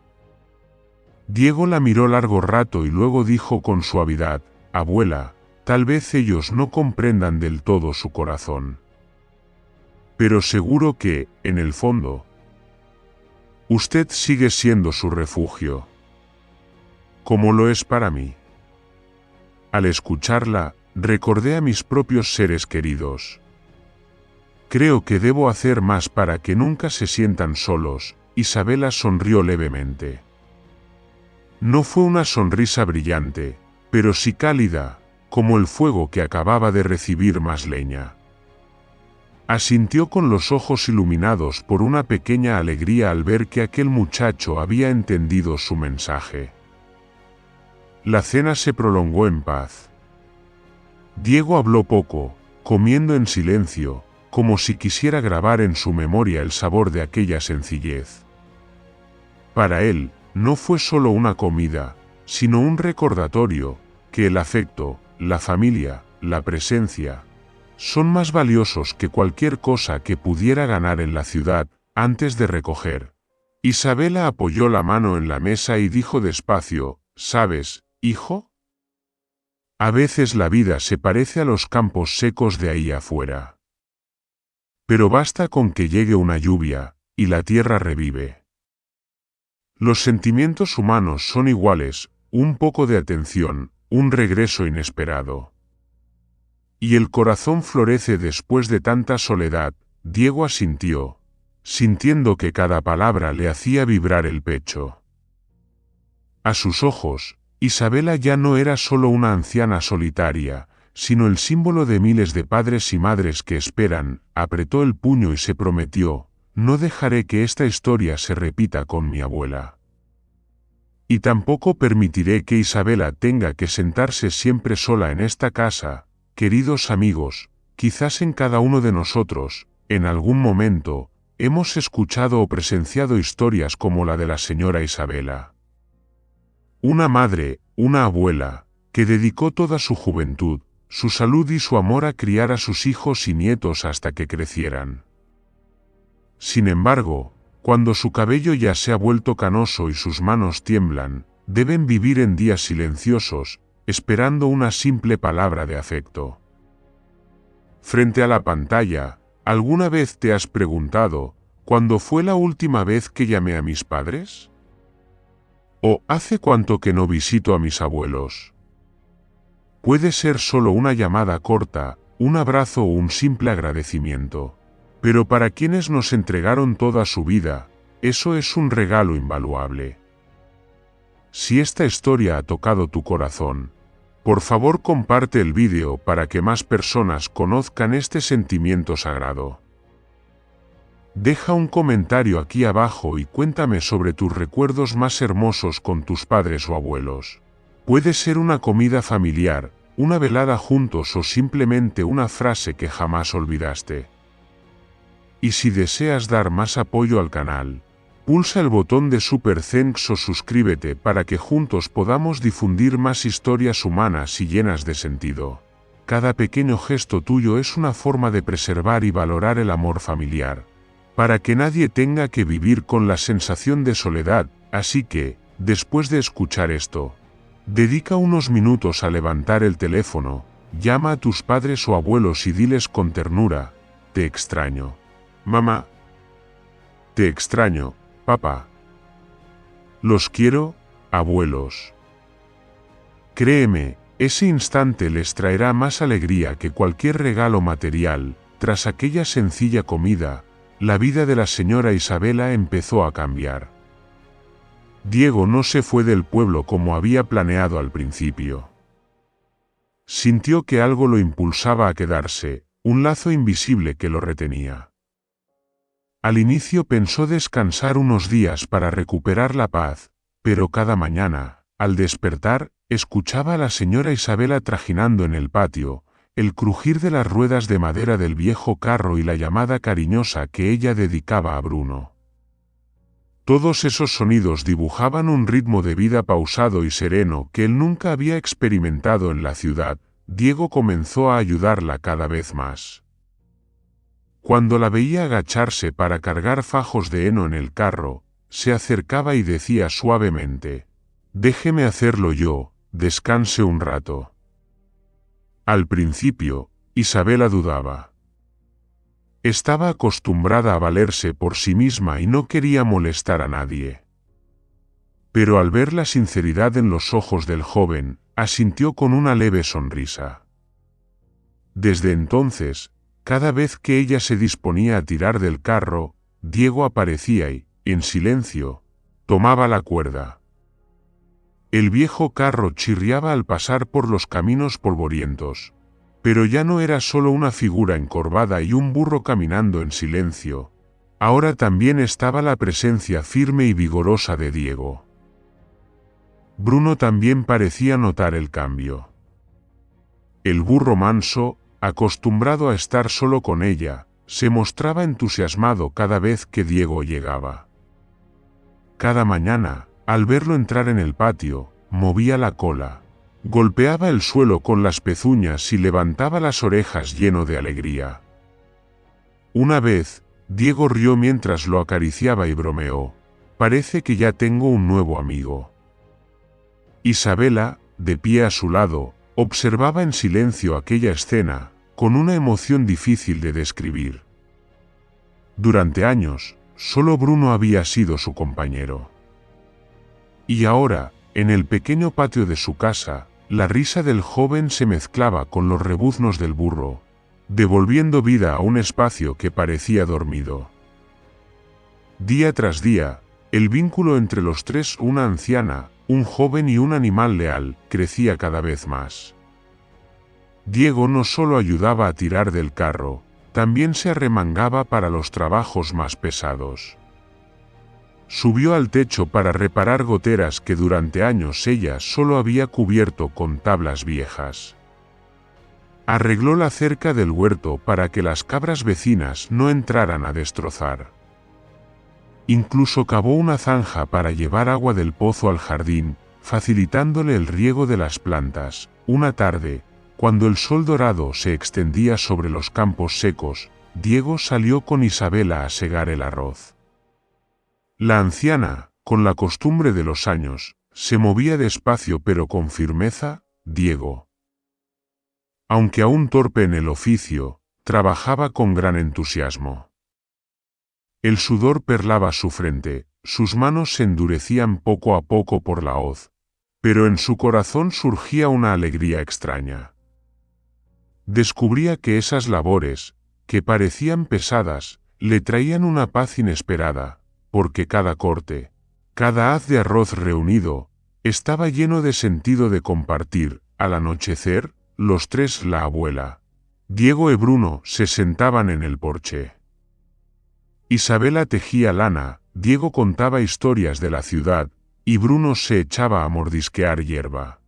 Diego la miró largo rato y luego dijo con suavidad, «Abuela, tal vez ellos no comprendan del todo su corazón. Pero seguro que, en el fondo, usted sigue siendo su refugio. Como lo es para mí». Al escucharla, recordé a mis propios seres queridos. Creo que debo hacer más para que nunca se sientan solos. Isabela sonrió levemente. No fue una sonrisa brillante, pero sí cálida, como el fuego que acababa de recibir más leña. Asintió con los ojos iluminados por una pequeña alegría al ver que aquel muchacho había entendido su mensaje. La cena se prolongó en paz. Diego habló poco, comiendo en silencio, como si quisiera grabar en su memoria el sabor de aquella sencillez. Para él, no fue solo una comida, sino un recordatorio, que el afecto, la familia, la presencia, son más valiosos que cualquier cosa que pudiera ganar en la ciudad. Antes de recoger, Isabela apoyó la mano en la mesa y dijo despacio, «¿Sabes, hijo? A veces la vida se parece a los campos secos de ahí afuera. Pero basta con que llegue una lluvia, y la tierra revive. Los sentimientos humanos son iguales, un poco de atención, un regreso inesperado. Y el corazón florece después de tanta soledad». Diego asintió, sintiendo que cada palabra le hacía vibrar el pecho. A sus ojos, Isabela ya no era solo una anciana solitaria, sino el símbolo de miles de padres y madres que esperan. Apretó el puño y se prometió, «No dejaré que esta historia se repita con mi abuela». Y tampoco permitiré que Isabela tenga que sentarse siempre sola en esta casa. Queridos amigos, quizás en cada uno de nosotros, en algún momento, hemos escuchado o presenciado historias como la de la señora Isabela. Una madre, una abuela, que dedicó toda su juventud, su salud y su amor a criar a sus hijos y nietos hasta que crecieran. Sin embargo, cuando su cabello ya se ha vuelto canoso y sus manos tiemblan, deben vivir en días silenciosos, esperando una simple palabra de afecto. Frente a la pantalla, ¿alguna vez te has preguntado, ¿cuándo fue la última vez que llamé a mis padres? ¿O hace cuánto que no visito a mis abuelos? Puede ser solo una llamada corta, un abrazo o un simple agradecimiento. Pero para quienes nos entregaron toda su vida, eso es un regalo invaluable. Si esta historia ha tocado tu corazón, por favor comparte el vídeo para que más personas conozcan este sentimiento sagrado. Deja un comentario aquí abajo y cuéntame sobre tus recuerdos más hermosos con tus padres o abuelos. Puede ser una comida familiar, una velada juntos o simplemente una frase que jamás olvidaste. Y si deseas dar más apoyo al canal, pulsa el botón de Super Thanks o suscríbete para que juntos podamos difundir más historias humanas y llenas de sentido. Cada pequeño gesto tuyo es una forma de preservar y valorar el amor familiar, para que nadie tenga que vivir con la sensación de soledad. Así que, después de escuchar esto, dedica unos minutos a levantar el teléfono, llama a tus padres o abuelos y diles con ternura: te extraño, mamá. Te extraño, papá. Los quiero, abuelos. Créeme, ese instante les traerá más alegría que cualquier regalo material. Tras aquella sencilla comida, la vida de la señora Isabela empezó a cambiar. Diego no se fue del pueblo como había planeado al principio. Sintió que algo lo impulsaba a quedarse, un lazo invisible que lo retenía. Al inicio pensó descansar unos días para recuperar la paz, pero cada mañana, al despertar, escuchaba a la señora Isabela trajinando en el patio, el crujir de las ruedas de madera del viejo carro y la llamada cariñosa que ella dedicaba a Bruno. Todos esos sonidos dibujaban un ritmo de vida pausado y sereno que él nunca había experimentado en la ciudad. Diego comenzó a ayudarla cada vez más. Cuando la veía agacharse para cargar fajos de heno en el carro, se acercaba y decía suavemente: «Déjeme hacerlo yo, descanse un rato». Al principio, Isabela dudaba. Estaba acostumbrada a valerse por sí misma y no quería molestar a nadie. Pero al ver la sinceridad en los ojos del joven, asintió con una leve sonrisa. Desde entonces, cada vez que ella se disponía a tirar del carro, Diego aparecía y, en silencio, tomaba la cuerda. El viejo carro chirriaba al pasar por los caminos polvorientos, pero ya no era solo una figura encorvada y un burro caminando en silencio. Ahora también estaba la presencia firme y vigorosa de Diego. Bruno también parecía notar el cambio. El burro manso, acostumbrado a estar solo con ella, se mostraba entusiasmado cada vez que Diego llegaba. Cada mañana, al verlo entrar en el patio, movía la cola, golpeaba el suelo con las pezuñas y levantaba las orejas lleno de alegría. Una vez, Diego rió mientras lo acariciaba y bromeó: «Parece que ya tengo un nuevo amigo». Isabela, de pie a su lado, observaba en silencio aquella escena, con una emoción difícil de describir. Durante años, solo Bruno había sido su compañero. Y ahora, en el pequeño patio de su casa, la risa del joven se mezclaba con los rebuznos del burro, devolviendo vida a un espacio que parecía dormido. Día tras día, el vínculo entre los tres, una anciana, un joven y un animal leal, crecía cada vez más. Diego no solo ayudaba a tirar del carro, también se arremangaba para los trabajos más pesados. Subió al techo para reparar goteras que durante años ella solo había cubierto con tablas viejas. Arregló la cerca del huerto para que las cabras vecinas no entraran a destrozar. Incluso cavó una zanja para llevar agua del pozo al jardín, facilitándole el riego de las plantas. Una tarde, cuando el sol dorado se extendía sobre los campos secos, Diego salió con Isabela a segar el arroz. La anciana, con la costumbre de los años, se movía despacio pero con firmeza. Diego, aunque aún torpe en el oficio, trabajaba con gran entusiasmo. El sudor perlaba su frente, sus manos se endurecían poco a poco por la hoz, pero en su corazón surgía una alegría extraña. Descubría que esas labores, que parecían pesadas, le traían una paz inesperada, porque cada corte, cada haz de arroz reunido, estaba lleno de sentido de compartir. Al anochecer, los tres, la abuela, Diego y Bruno, se sentaban en el porche. Isabela tejía lana, Diego contaba historias de la ciudad, y Bruno se echaba a mordisquear hierba.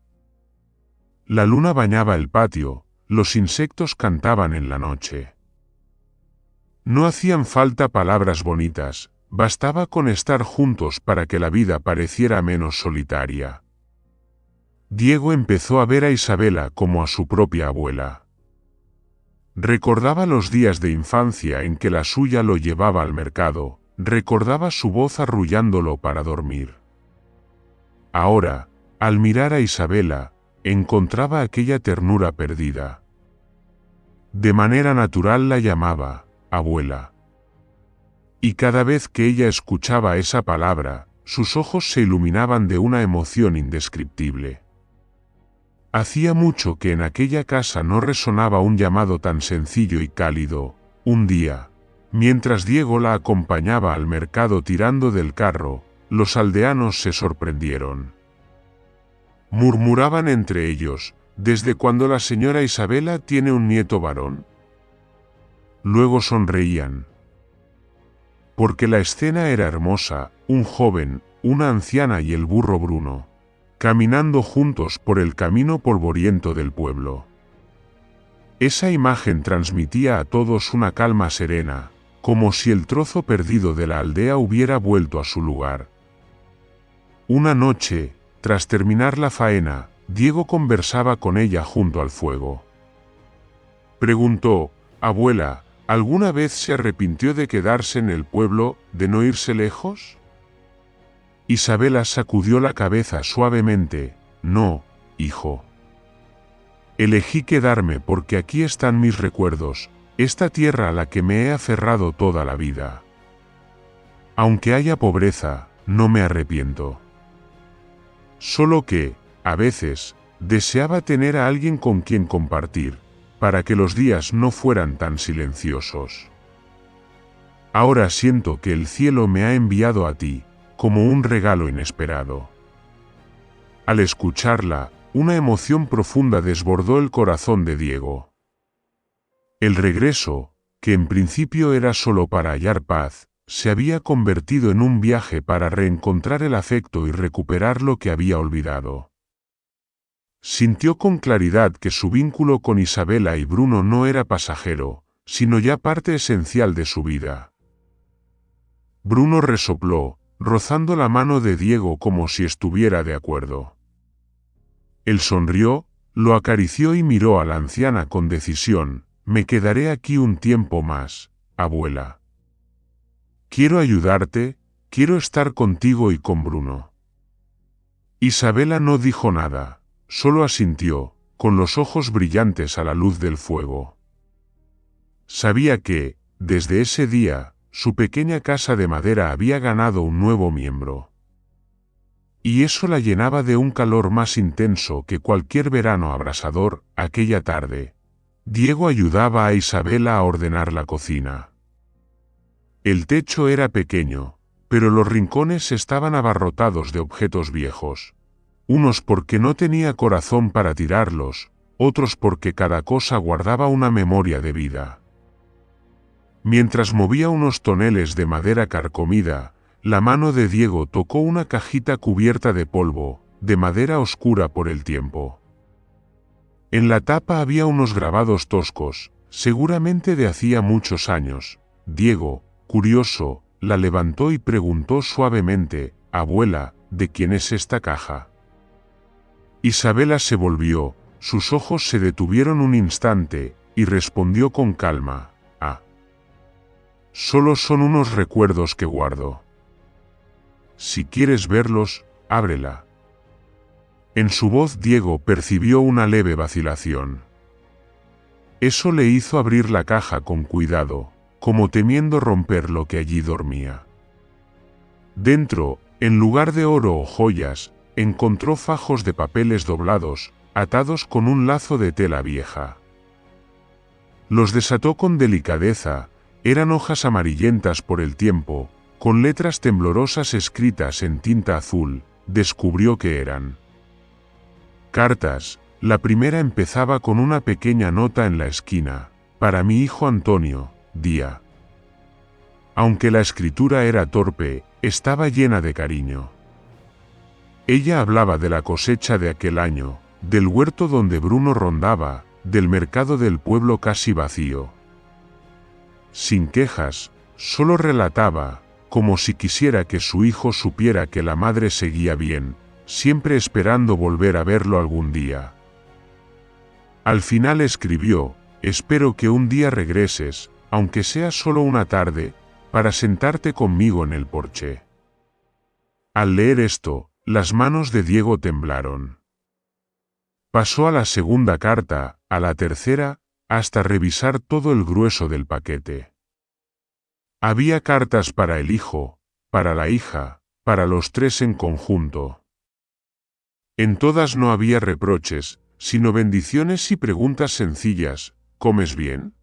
La luna bañaba el patio, los insectos cantaban en la noche. No hacían falta palabras bonitas, bastaba con estar juntos para que la vida pareciera menos solitaria. Diego empezó a ver a Isabela como a su propia abuela. Recordaba los días de infancia en que la suya lo llevaba al mercado, recordaba su voz arrullándolo para dormir. Ahora, al mirar a Isabela, encontraba aquella ternura perdida. De manera natural la llamaba abuela. Y cada vez que ella escuchaba esa palabra, sus ojos se iluminaban de una emoción indescriptible. Hacía mucho que en aquella casa no resonaba un llamado tan sencillo y cálido. Un día, mientras Diego la acompañaba al mercado tirando del carro, los aldeanos se sorprendieron. Murmuraban entre ellos: ¿desde cuándo la señora Isabela tiene un nieto varón? Luego sonreían. Porque la escena era hermosa: un joven, una anciana y el burro Bruno, caminando juntos por el camino polvoriento del pueblo. Esa imagen transmitía a todos una calma serena, como si el trozo perdido de la aldea hubiera vuelto a su lugar. Una noche, tras terminar la faena, Diego conversaba con ella junto al fuego. Preguntó: «Abuela, ¿alguna vez se arrepintió de quedarse en el pueblo, de no irse lejos?» Isabela sacudió la cabeza suavemente. «No, hijo. Elegí quedarme porque aquí están mis recuerdos, esta tierra a la que me he aferrado toda la vida. Aunque haya pobreza, no me arrepiento. Solo que, a veces, deseaba tener a alguien con quien compartir, para que los días no fueran tan silenciosos. Ahora siento que el cielo me ha enviado a ti, como un regalo inesperado». Al escucharla, una emoción profunda desbordó el corazón de Diego. El regreso, que en principio era solo para hallar paz, se había convertido en un viaje para reencontrar el afecto y recuperar lo que había olvidado. Sintió con claridad que su vínculo con Isabela y Bruno no era pasajero, sino ya parte esencial de su vida. Bruno resopló, rozando la mano de Diego como si estuviera de acuerdo. Él sonrió, lo acarició y miró a la anciana con decisión. «Me quedaré aquí un tiempo más, abuela. Quiero ayudarte, quiero estar contigo y con Bruno». Isabela no dijo nada, solo asintió, con los ojos brillantes a la luz del fuego. Sabía que, desde ese día, su pequeña casa de madera había ganado un nuevo miembro. Y eso la llenaba de un calor más intenso que cualquier verano abrasador. Aquella tarde, Diego ayudaba a Isabela a ordenar la cocina. El techo era pequeño, pero los rincones estaban abarrotados de objetos viejos. Unos porque no tenía corazón para tirarlos, otros porque cada cosa guardaba una memoria de vida. Mientras movía unos toneles de madera carcomida, la mano de Diego tocó una cajita cubierta de polvo, de madera oscura por el tiempo. En la tapa había unos grabados toscos, seguramente de hacía muchos años. Diego, curioso, la levantó y preguntó suavemente: «Abuela, ¿de quién es esta caja?». Isabela se volvió, sus ojos se detuvieron un instante, y respondió con calma: «Ah. Solo son unos recuerdos que guardo. Si quieres verlos, ábrela». En su voz Diego percibió una leve vacilación. Eso le hizo abrir la caja con cuidado, como temiendo romper lo que allí dormía. Dentro, en lugar de oro o joyas, encontró fajos de papeles doblados, atados con un lazo de tela vieja. Los desató con delicadeza, eran hojas amarillentas por el tiempo, con letras temblorosas escritas en tinta azul. Descubrió que eran cartas. La primera empezaba con una pequeña nota en la esquina: «Para mi hijo Antonio, día». Aunque la escritura era torpe, estaba llena de cariño. Ella hablaba de la cosecha de aquel año, del huerto donde Bruno rondaba, del mercado del pueblo casi vacío. Sin quejas, solo relataba, como si quisiera que su hijo supiera que la madre seguía bien, siempre esperando volver a verlo algún día. Al final escribió: «Espero que un día regreses, aunque sea solo una tarde, para sentarte conmigo en el porche». Al leer esto, las manos de Diego temblaron. Pasó a la segunda carta, a la tercera, hasta revisar todo el grueso del paquete. Había cartas para el hijo, para la hija, para los tres en conjunto. En todas no había reproches, sino bendiciones y preguntas sencillas: ¿comes bien?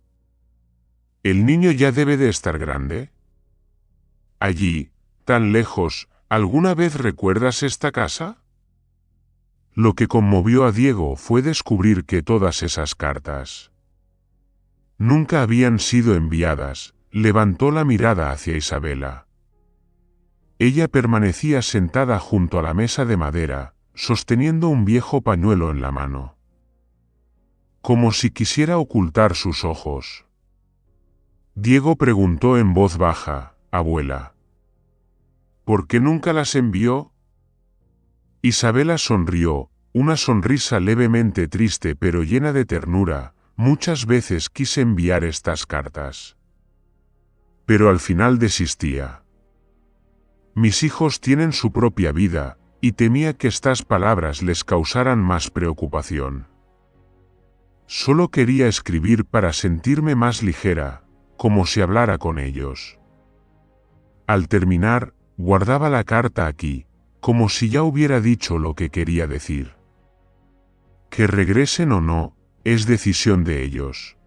¿El niño ya debe de estar grande? Allí, tan lejos, ¿alguna vez recuerdas esta casa? Lo que conmovió a Diego fue descubrir que todas esas cartas nunca habían sido enviadas. Levantó la mirada hacia Isabela. Ella permanecía sentada junto a la mesa de madera, sosteniendo un viejo pañuelo en la mano, como si quisiera ocultar sus ojos. Diego preguntó en voz baja: «Abuela, ¿por qué nunca las envió?». Isabela sonrió, una sonrisa levemente triste pero llena de ternura: «Muchas veces quise enviar estas cartas, pero al final desistía. Mis hijos tienen su propia vida, y temía que estas palabras les causaran más preocupación. Solo quería escribir para sentirme más ligera, como si hablara con ellos». Al terminar, guardaba la carta aquí, como si ya hubiera dicho lo que quería decir. Que regresen o no, es decisión de ellos.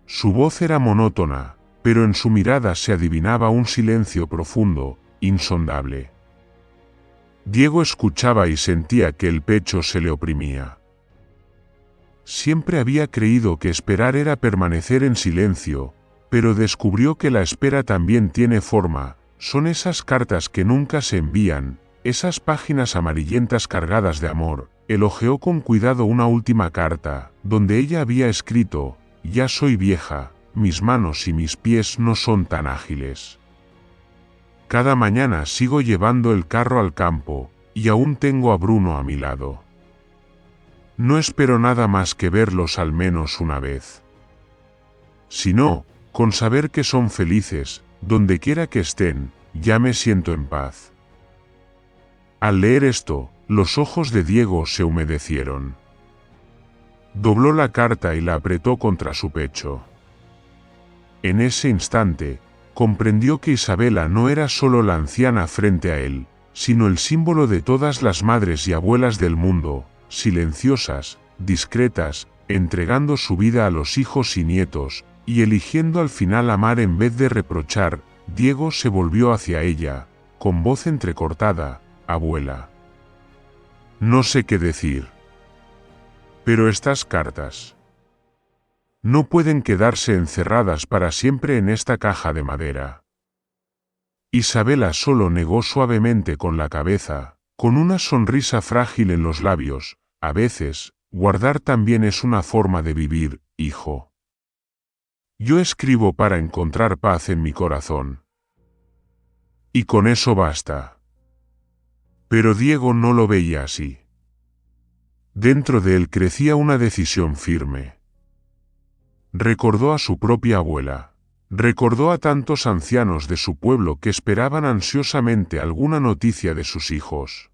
Su voz era monótona, pero en su mirada se adivinaba un silencio profundo, insondable. Diego escuchaba y sentía que el pecho se le oprimía. Siempre había creído que esperar era permanecer en silencio, pero descubrió que la espera también tiene forma. Son esas cartas que nunca se envían, esas páginas amarillentas cargadas de amor. Elogió con cuidado una última carta, donde ella había escrito: «Ya soy vieja, mis manos y mis pies no son tan ágiles. Cada mañana sigo llevando el carro al campo, y aún tengo a Bruno a mi lado. No espero nada más que verlos al menos una vez. Si no, con saber que son felices, donde quiera que estén, ya me siento en paz». Al leer esto, los ojos de Diego se humedecieron. Dobló la carta y la apretó contra su pecho. En ese instante, comprendió que Isabela no era solo la anciana frente a él, sino el símbolo de todas las madres y abuelas del mundo, silenciosas, discretas, entregando su vida a los hijos y nietos, y eligiendo al final amar en vez de reprochar. Diego se volvió hacia ella, con voz entrecortada: «Abuela, no sé qué decir. Pero estas cartas no pueden quedarse encerradas para siempre en esta caja de madera. Isabela solo negó suavemente con la cabeza, con una sonrisa frágil en los labios. A veces, guardar también es una forma de vivir, hijo. Yo escribo para encontrar paz en mi corazón. Y con eso basta. Pero Diego no lo veía así. Dentro de él crecía una decisión firme. Recordó a su propia abuela. Recordó a tantos ancianos de su pueblo que esperaban ansiosamente alguna noticia de sus hijos.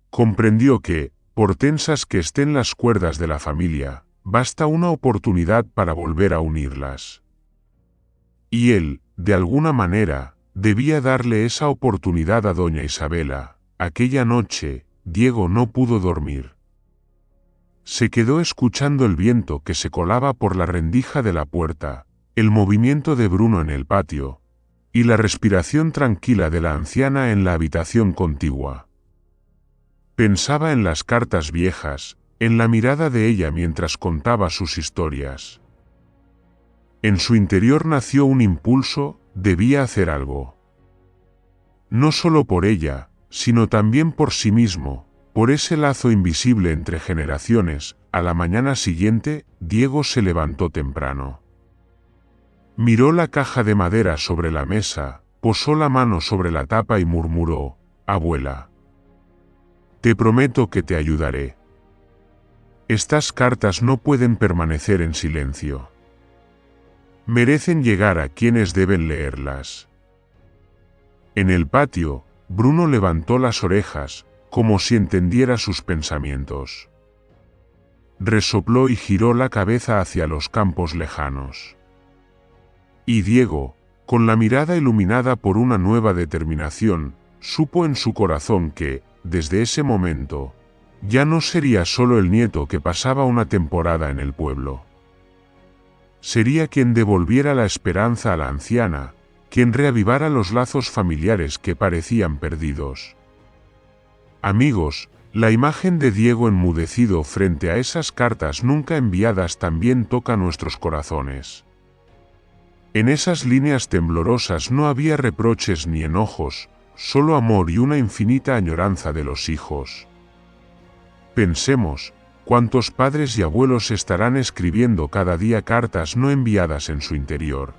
Comprendió que, por tensas que estén las cuerdas de la familia, basta una oportunidad para volver a unirlas. Y él, de alguna manera, debía darle esa oportunidad a doña Isabela. Aquella noche, Diego no pudo dormir. Se quedó escuchando el viento que se colaba por la rendija de la puerta, el movimiento de Bruno en el patio, y la respiración tranquila de la anciana en la habitación contigua. Pensaba en las cartas viejas, en la mirada de ella mientras contaba sus historias. En su interior nació un impulso, debía hacer algo. No solo por ella, sino también por sí mismo, por ese lazo invisible entre generaciones. A la mañana siguiente, Diego se levantó temprano. Miró la caja de madera sobre la mesa, posó la mano sobre la tapa y murmuró: «Abuela, te prometo que te ayudaré. Estas cartas no pueden permanecer en silencio. Merecen llegar a quienes deben leerlas». En el patio, Bruno levantó las orejas, como si entendiera sus pensamientos. Resopló y giró la cabeza hacia los campos lejanos. Y Diego, con la mirada iluminada por una nueva determinación, supo en su corazón que, desde ese momento, ya no sería solo el nieto que pasaba una temporada en el pueblo. Sería quien devolviera la esperanza a la anciana, quien reavivara los lazos familiares que parecían perdidos. Amigos, la imagen de Diego enmudecido frente a esas cartas nunca enviadas también toca nuestros corazones. En esas líneas temblorosas no había reproches ni enojos, solo amor y una infinita añoranza de los hijos. Pensemos, ¿cuántos padres y abuelos estarán escribiendo cada día cartas no enviadas en su interior?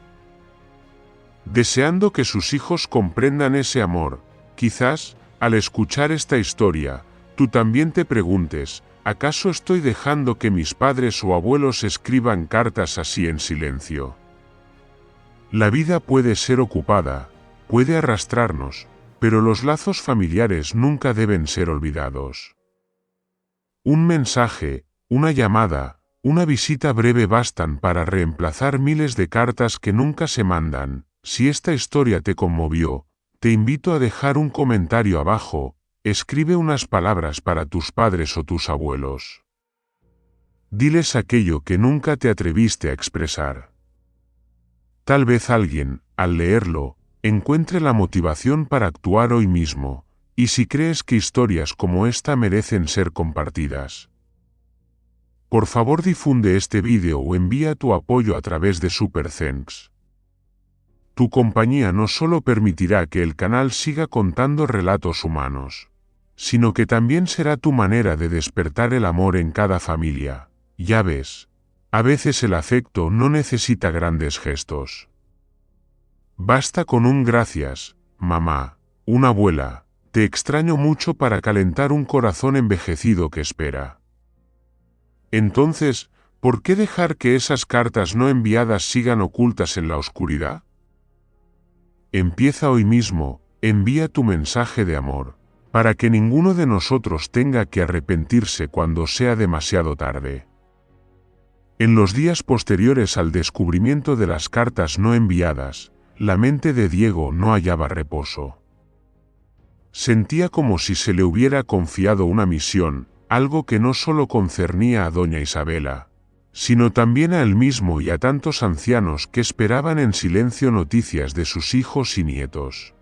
Deseando que sus hijos comprendan ese amor. Quizás, al escuchar esta historia, tú también te preguntes, ¿acaso estoy dejando que mis padres o abuelos escriban cartas así en silencio? La vida puede ser ocupada, puede arrastrarnos, pero los lazos familiares nunca deben ser olvidados. Un mensaje, una llamada, una visita breve bastan para reemplazar miles de cartas que nunca se mandan. Si esta historia te conmovió, te invito a dejar un comentario abajo. Escribe unas palabras para tus padres o tus abuelos. Diles aquello que nunca te atreviste a expresar. Tal vez alguien, al leerlo, encuentre la motivación para actuar hoy mismo, y si crees que historias como esta merecen ser compartidas, por favor difunde este vídeo o envía tu apoyo a través de Super Thanks. Tu compañía no solo permitirá que el canal siga contando relatos humanos, sino que también será tu manera de despertar el amor en cada familia. Ya ves, a veces el afecto no necesita grandes gestos. Basta con un gracias, mamá, una abuela, te extraño mucho para calentar un corazón envejecido que espera. Entonces, ¿por qué dejar que esas cartas no enviadas sigan ocultas en la oscuridad? Empieza hoy mismo, envía tu mensaje de amor, para que ninguno de nosotros tenga que arrepentirse cuando sea demasiado tarde. En los días posteriores al descubrimiento de las cartas no enviadas, la mente de Diego no hallaba reposo. Sentía como si se le hubiera confiado una misión, algo que no solo concernía a doña Isabela, sino también a él mismo y a tantos ancianos que esperaban en silencio noticias de sus hijos y nietos.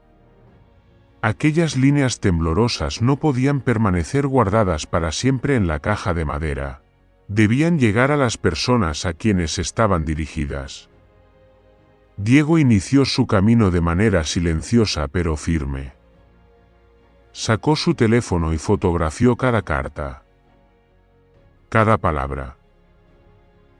Aquellas líneas temblorosas no podían permanecer guardadas para siempre en la caja de madera. Debían llegar a las personas a quienes estaban dirigidas. Diego inició su camino de manera silenciosa pero firme. Sacó su teléfono y fotografió cada carta, cada palabra.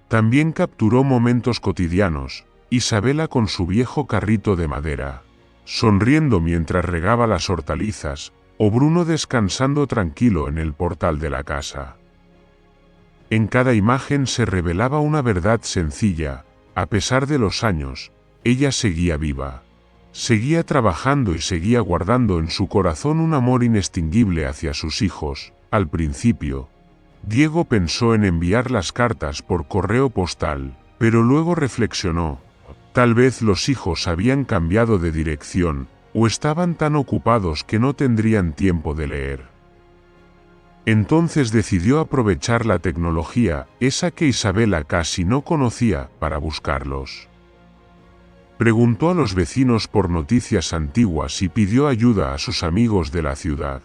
También capturó momentos cotidianos, Isabela con su viejo carrito de madera, sonriendo mientras regaba las hortalizas, o Bruno descansando tranquilo en el portal de la casa. En cada imagen se revelaba una verdad sencilla: a pesar de los años, ella seguía viva. Seguía trabajando y seguía guardando en su corazón un amor inextinguible hacia sus hijos. Al principio, Diego pensó en enviar las cartas por correo postal, pero luego reflexionó: tal vez los hijos habían cambiado de dirección, o estaban tan ocupados que no tendrían tiempo de leer. Entonces decidió aprovechar la tecnología, esa que Isabela casi no conocía, para buscarlos. Preguntó a los vecinos por noticias antiguas y pidió ayuda a sus amigos de la ciudad.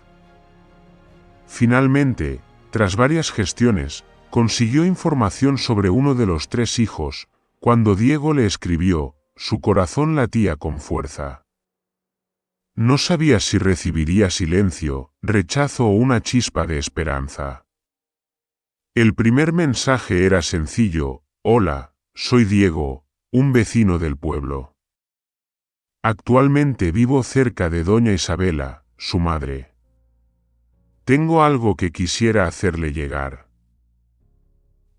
Finalmente, tras varias gestiones, consiguió información sobre uno de los 3 hijos. Cuando Diego le escribió, su corazón latía con fuerza. No sabía si recibiría silencio, rechazo o una chispa de esperanza. El primer mensaje era sencillo: hola, soy Diego, un vecino del pueblo. Actualmente vivo cerca de doña Isabela, su madre. Tengo algo que quisiera hacerle llegar.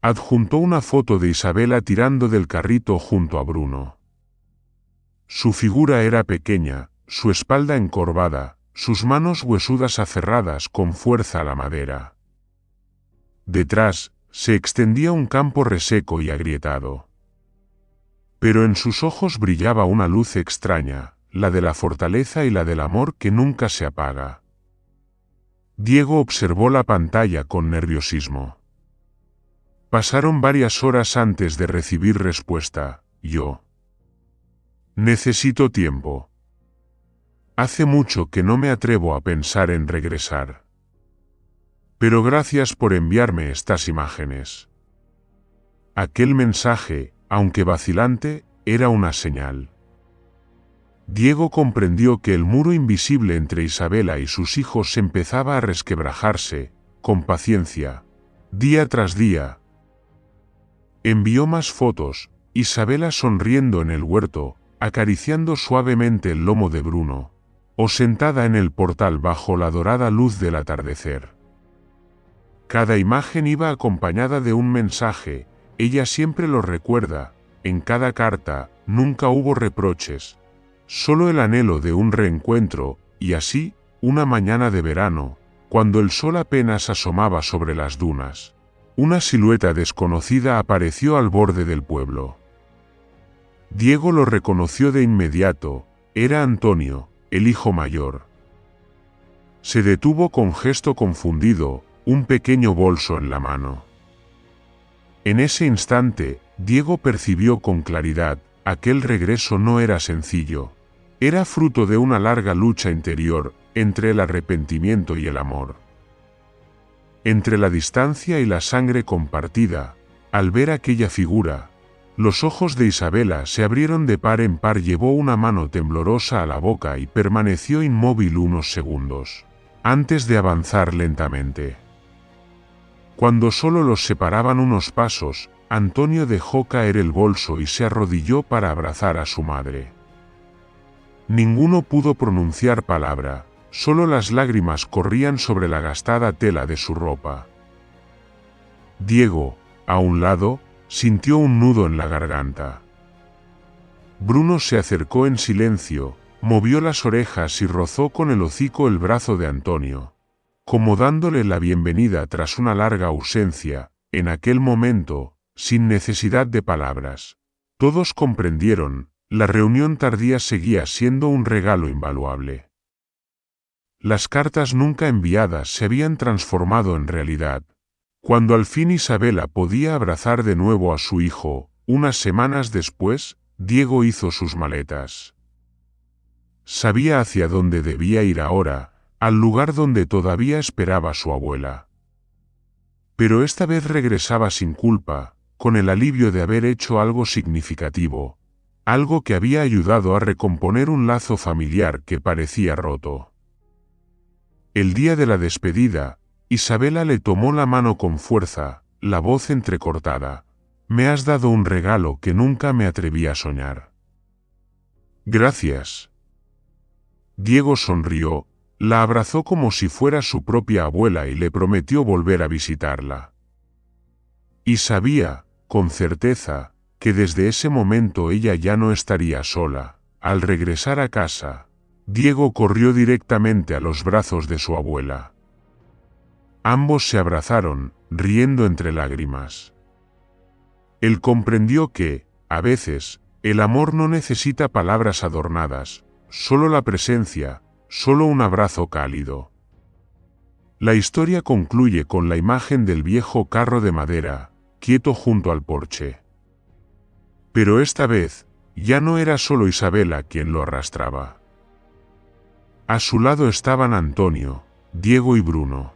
Adjuntó una foto de Isabela tirando del carrito junto a Bruno. Su figura era pequeña, su espalda encorvada, sus manos huesudas aferradas con fuerza a la madera. Detrás, se extendía un campo reseco y agrietado. Pero en sus ojos brillaba una luz extraña, la de la fortaleza y la del amor que nunca se apaga. Diego observó la pantalla con nerviosismo. Pasaron varias horas antes de recibir respuesta. Yo necesito tiempo. Hace mucho que no me atrevo a pensar en regresar. Pero gracias por enviarme estas imágenes. Aquel mensaje, aunque vacilante, era una señal. Diego comprendió que el muro invisible entre Isabela y sus hijos empezaba a resquebrajarse, con paciencia, día tras día. Envió más fotos: Isabela sonriendo en el huerto, acariciando suavemente el lomo de Bruno, o sentada en el portal bajo la dorada luz del atardecer. Cada imagen iba acompañada de un mensaje: ella siempre lo recuerda. En cada carta, nunca hubo reproches, solo el anhelo de un reencuentro. Y así, una mañana de verano, cuando el sol apenas asomaba sobre las dunas, una silueta desconocida apareció al borde del pueblo. Diego lo reconoció de inmediato: era Antonio, el hijo mayor. Se detuvo con gesto confundido, un pequeño bolso en la mano. En ese instante, Diego percibió con claridad: aquel regreso no era sencillo. Era fruto de una larga lucha interior, entre el arrepentimiento y el amor. Entre la distancia y la sangre compartida. Al ver aquella figura, los ojos de Isabela se abrieron de par en par. Llevó una mano temblorosa a la boca y permaneció inmóvil unos segundos, antes de avanzar lentamente. Cuando solo los separaban unos pasos, Antonio dejó caer el bolso y se arrodilló para abrazar a su madre. Ninguno pudo pronunciar palabra, solo las lágrimas corrían sobre la gastada tela de su ropa. Diego, a un lado, sintió un nudo en la garganta. Bruno se acercó en silencio, movió las orejas y rozó con el hocico el brazo de Antonio, como dándole la bienvenida tras una larga ausencia. En aquel momento, sin necesidad de palabras, todos comprendieron: la reunión tardía seguía siendo un regalo invaluable. Las cartas nunca enviadas se habían transformado en realidad. Cuando al fin Isabela podía abrazar de nuevo a su hijo, unas semanas después, Diego hizo sus maletas. Sabía hacia dónde debía ir ahora, al lugar donde todavía esperaba su abuela. Pero esta vez regresaba sin culpa, con el alivio de haber hecho algo significativo. algo que había ayudado a recomponer un lazo familiar que parecía roto. El día de la despedida, Isabela le tomó la mano con fuerza, la voz entrecortada. «Me has dado un regalo que nunca me atreví a soñar». «Gracias». Diego sonrió, la abrazó como si fuera su propia abuela y le prometió volver a visitarla. Y sabía, con certeza, que desde ese momento ella ya no estaría sola. Al regresar a casa, Diego corrió directamente a los brazos de su abuela. Ambos se abrazaron, riendo entre lágrimas. Él comprendió que, a veces, el amor no necesita palabras adornadas, solo la presencia, solo un abrazo cálido. La historia concluye con la imagen del viejo carro de madera, quieto junto al porche. Pero esta vez, ya no era solo Isabela quien lo arrastraba. A su lado estaban Antonio, Diego y Bruno.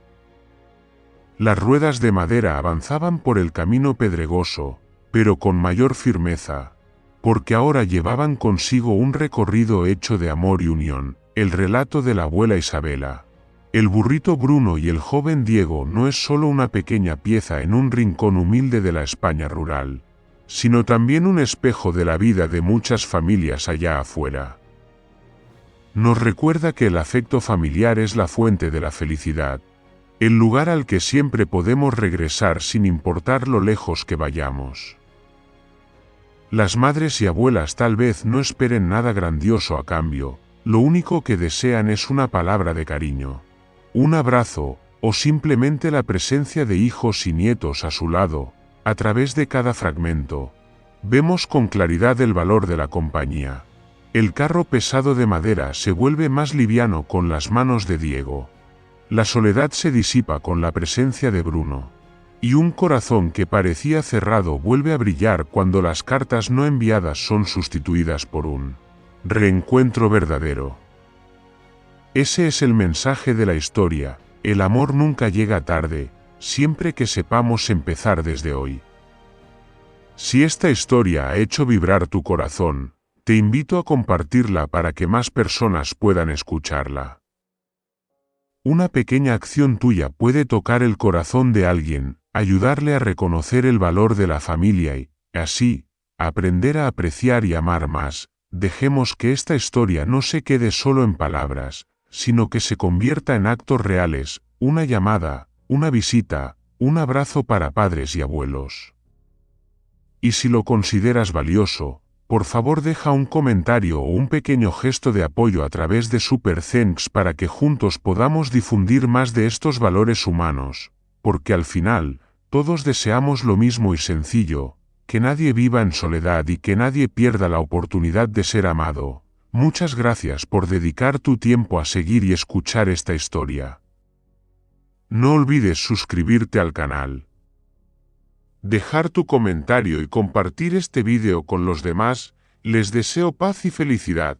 Las ruedas de madera avanzaban por el camino pedregoso, pero con mayor firmeza, porque ahora llevaban consigo un recorrido hecho de amor y unión, el relato de la abuela Isabela. El burrito Bruno y el joven Diego no es solo una pequeña pieza en un rincón humilde de la España rural, sino también un espejo de la vida de muchas familias allá afuera. Nos recuerda que el afecto familiar es la fuente de la felicidad, el lugar al que siempre podemos regresar sin importar lo lejos que vayamos. Las madres y abuelas tal vez no esperen nada grandioso a cambio, lo único que desean es una palabra de cariño, un abrazo, o simplemente la presencia de hijos y nietos a su lado. A través de cada fragmento, vemos con claridad el valor de la compañía. El carro pesado de madera se vuelve más liviano con las manos de Diego. La soledad se disipa con la presencia de Bruno. Y un corazón que parecía cerrado vuelve a brillar cuando las cartas no enviadas son sustituidas por un reencuentro verdadero. Ese es el mensaje de la historia: el amor nunca llega tarde, siempre que sepamos empezar desde hoy. Si esta historia ha hecho vibrar tu corazón, te invito a compartirla para que más personas puedan escucharla. Una pequeña acción tuya puede tocar el corazón de alguien, ayudarle a reconocer el valor de la familia y, así, aprender a apreciar y amar más. Dejemos que esta historia no se quede solo en palabras, sino que se convierta en actos reales, una llamada, una visita, un abrazo para padres y abuelos. Y si lo consideras valioso, por favor deja un comentario o un pequeño gesto de apoyo a través de Super Thanks para que juntos podamos difundir más de estos valores humanos, porque al final, todos deseamos lo mismo y sencillo: que nadie viva en soledad y que nadie pierda la oportunidad de ser amado. Muchas gracias por dedicar tu tiempo a seguir y escuchar esta historia. No olvides suscribirte al canal, dejar tu comentario y compartir este vídeo con los demás. Les deseo paz y felicidad.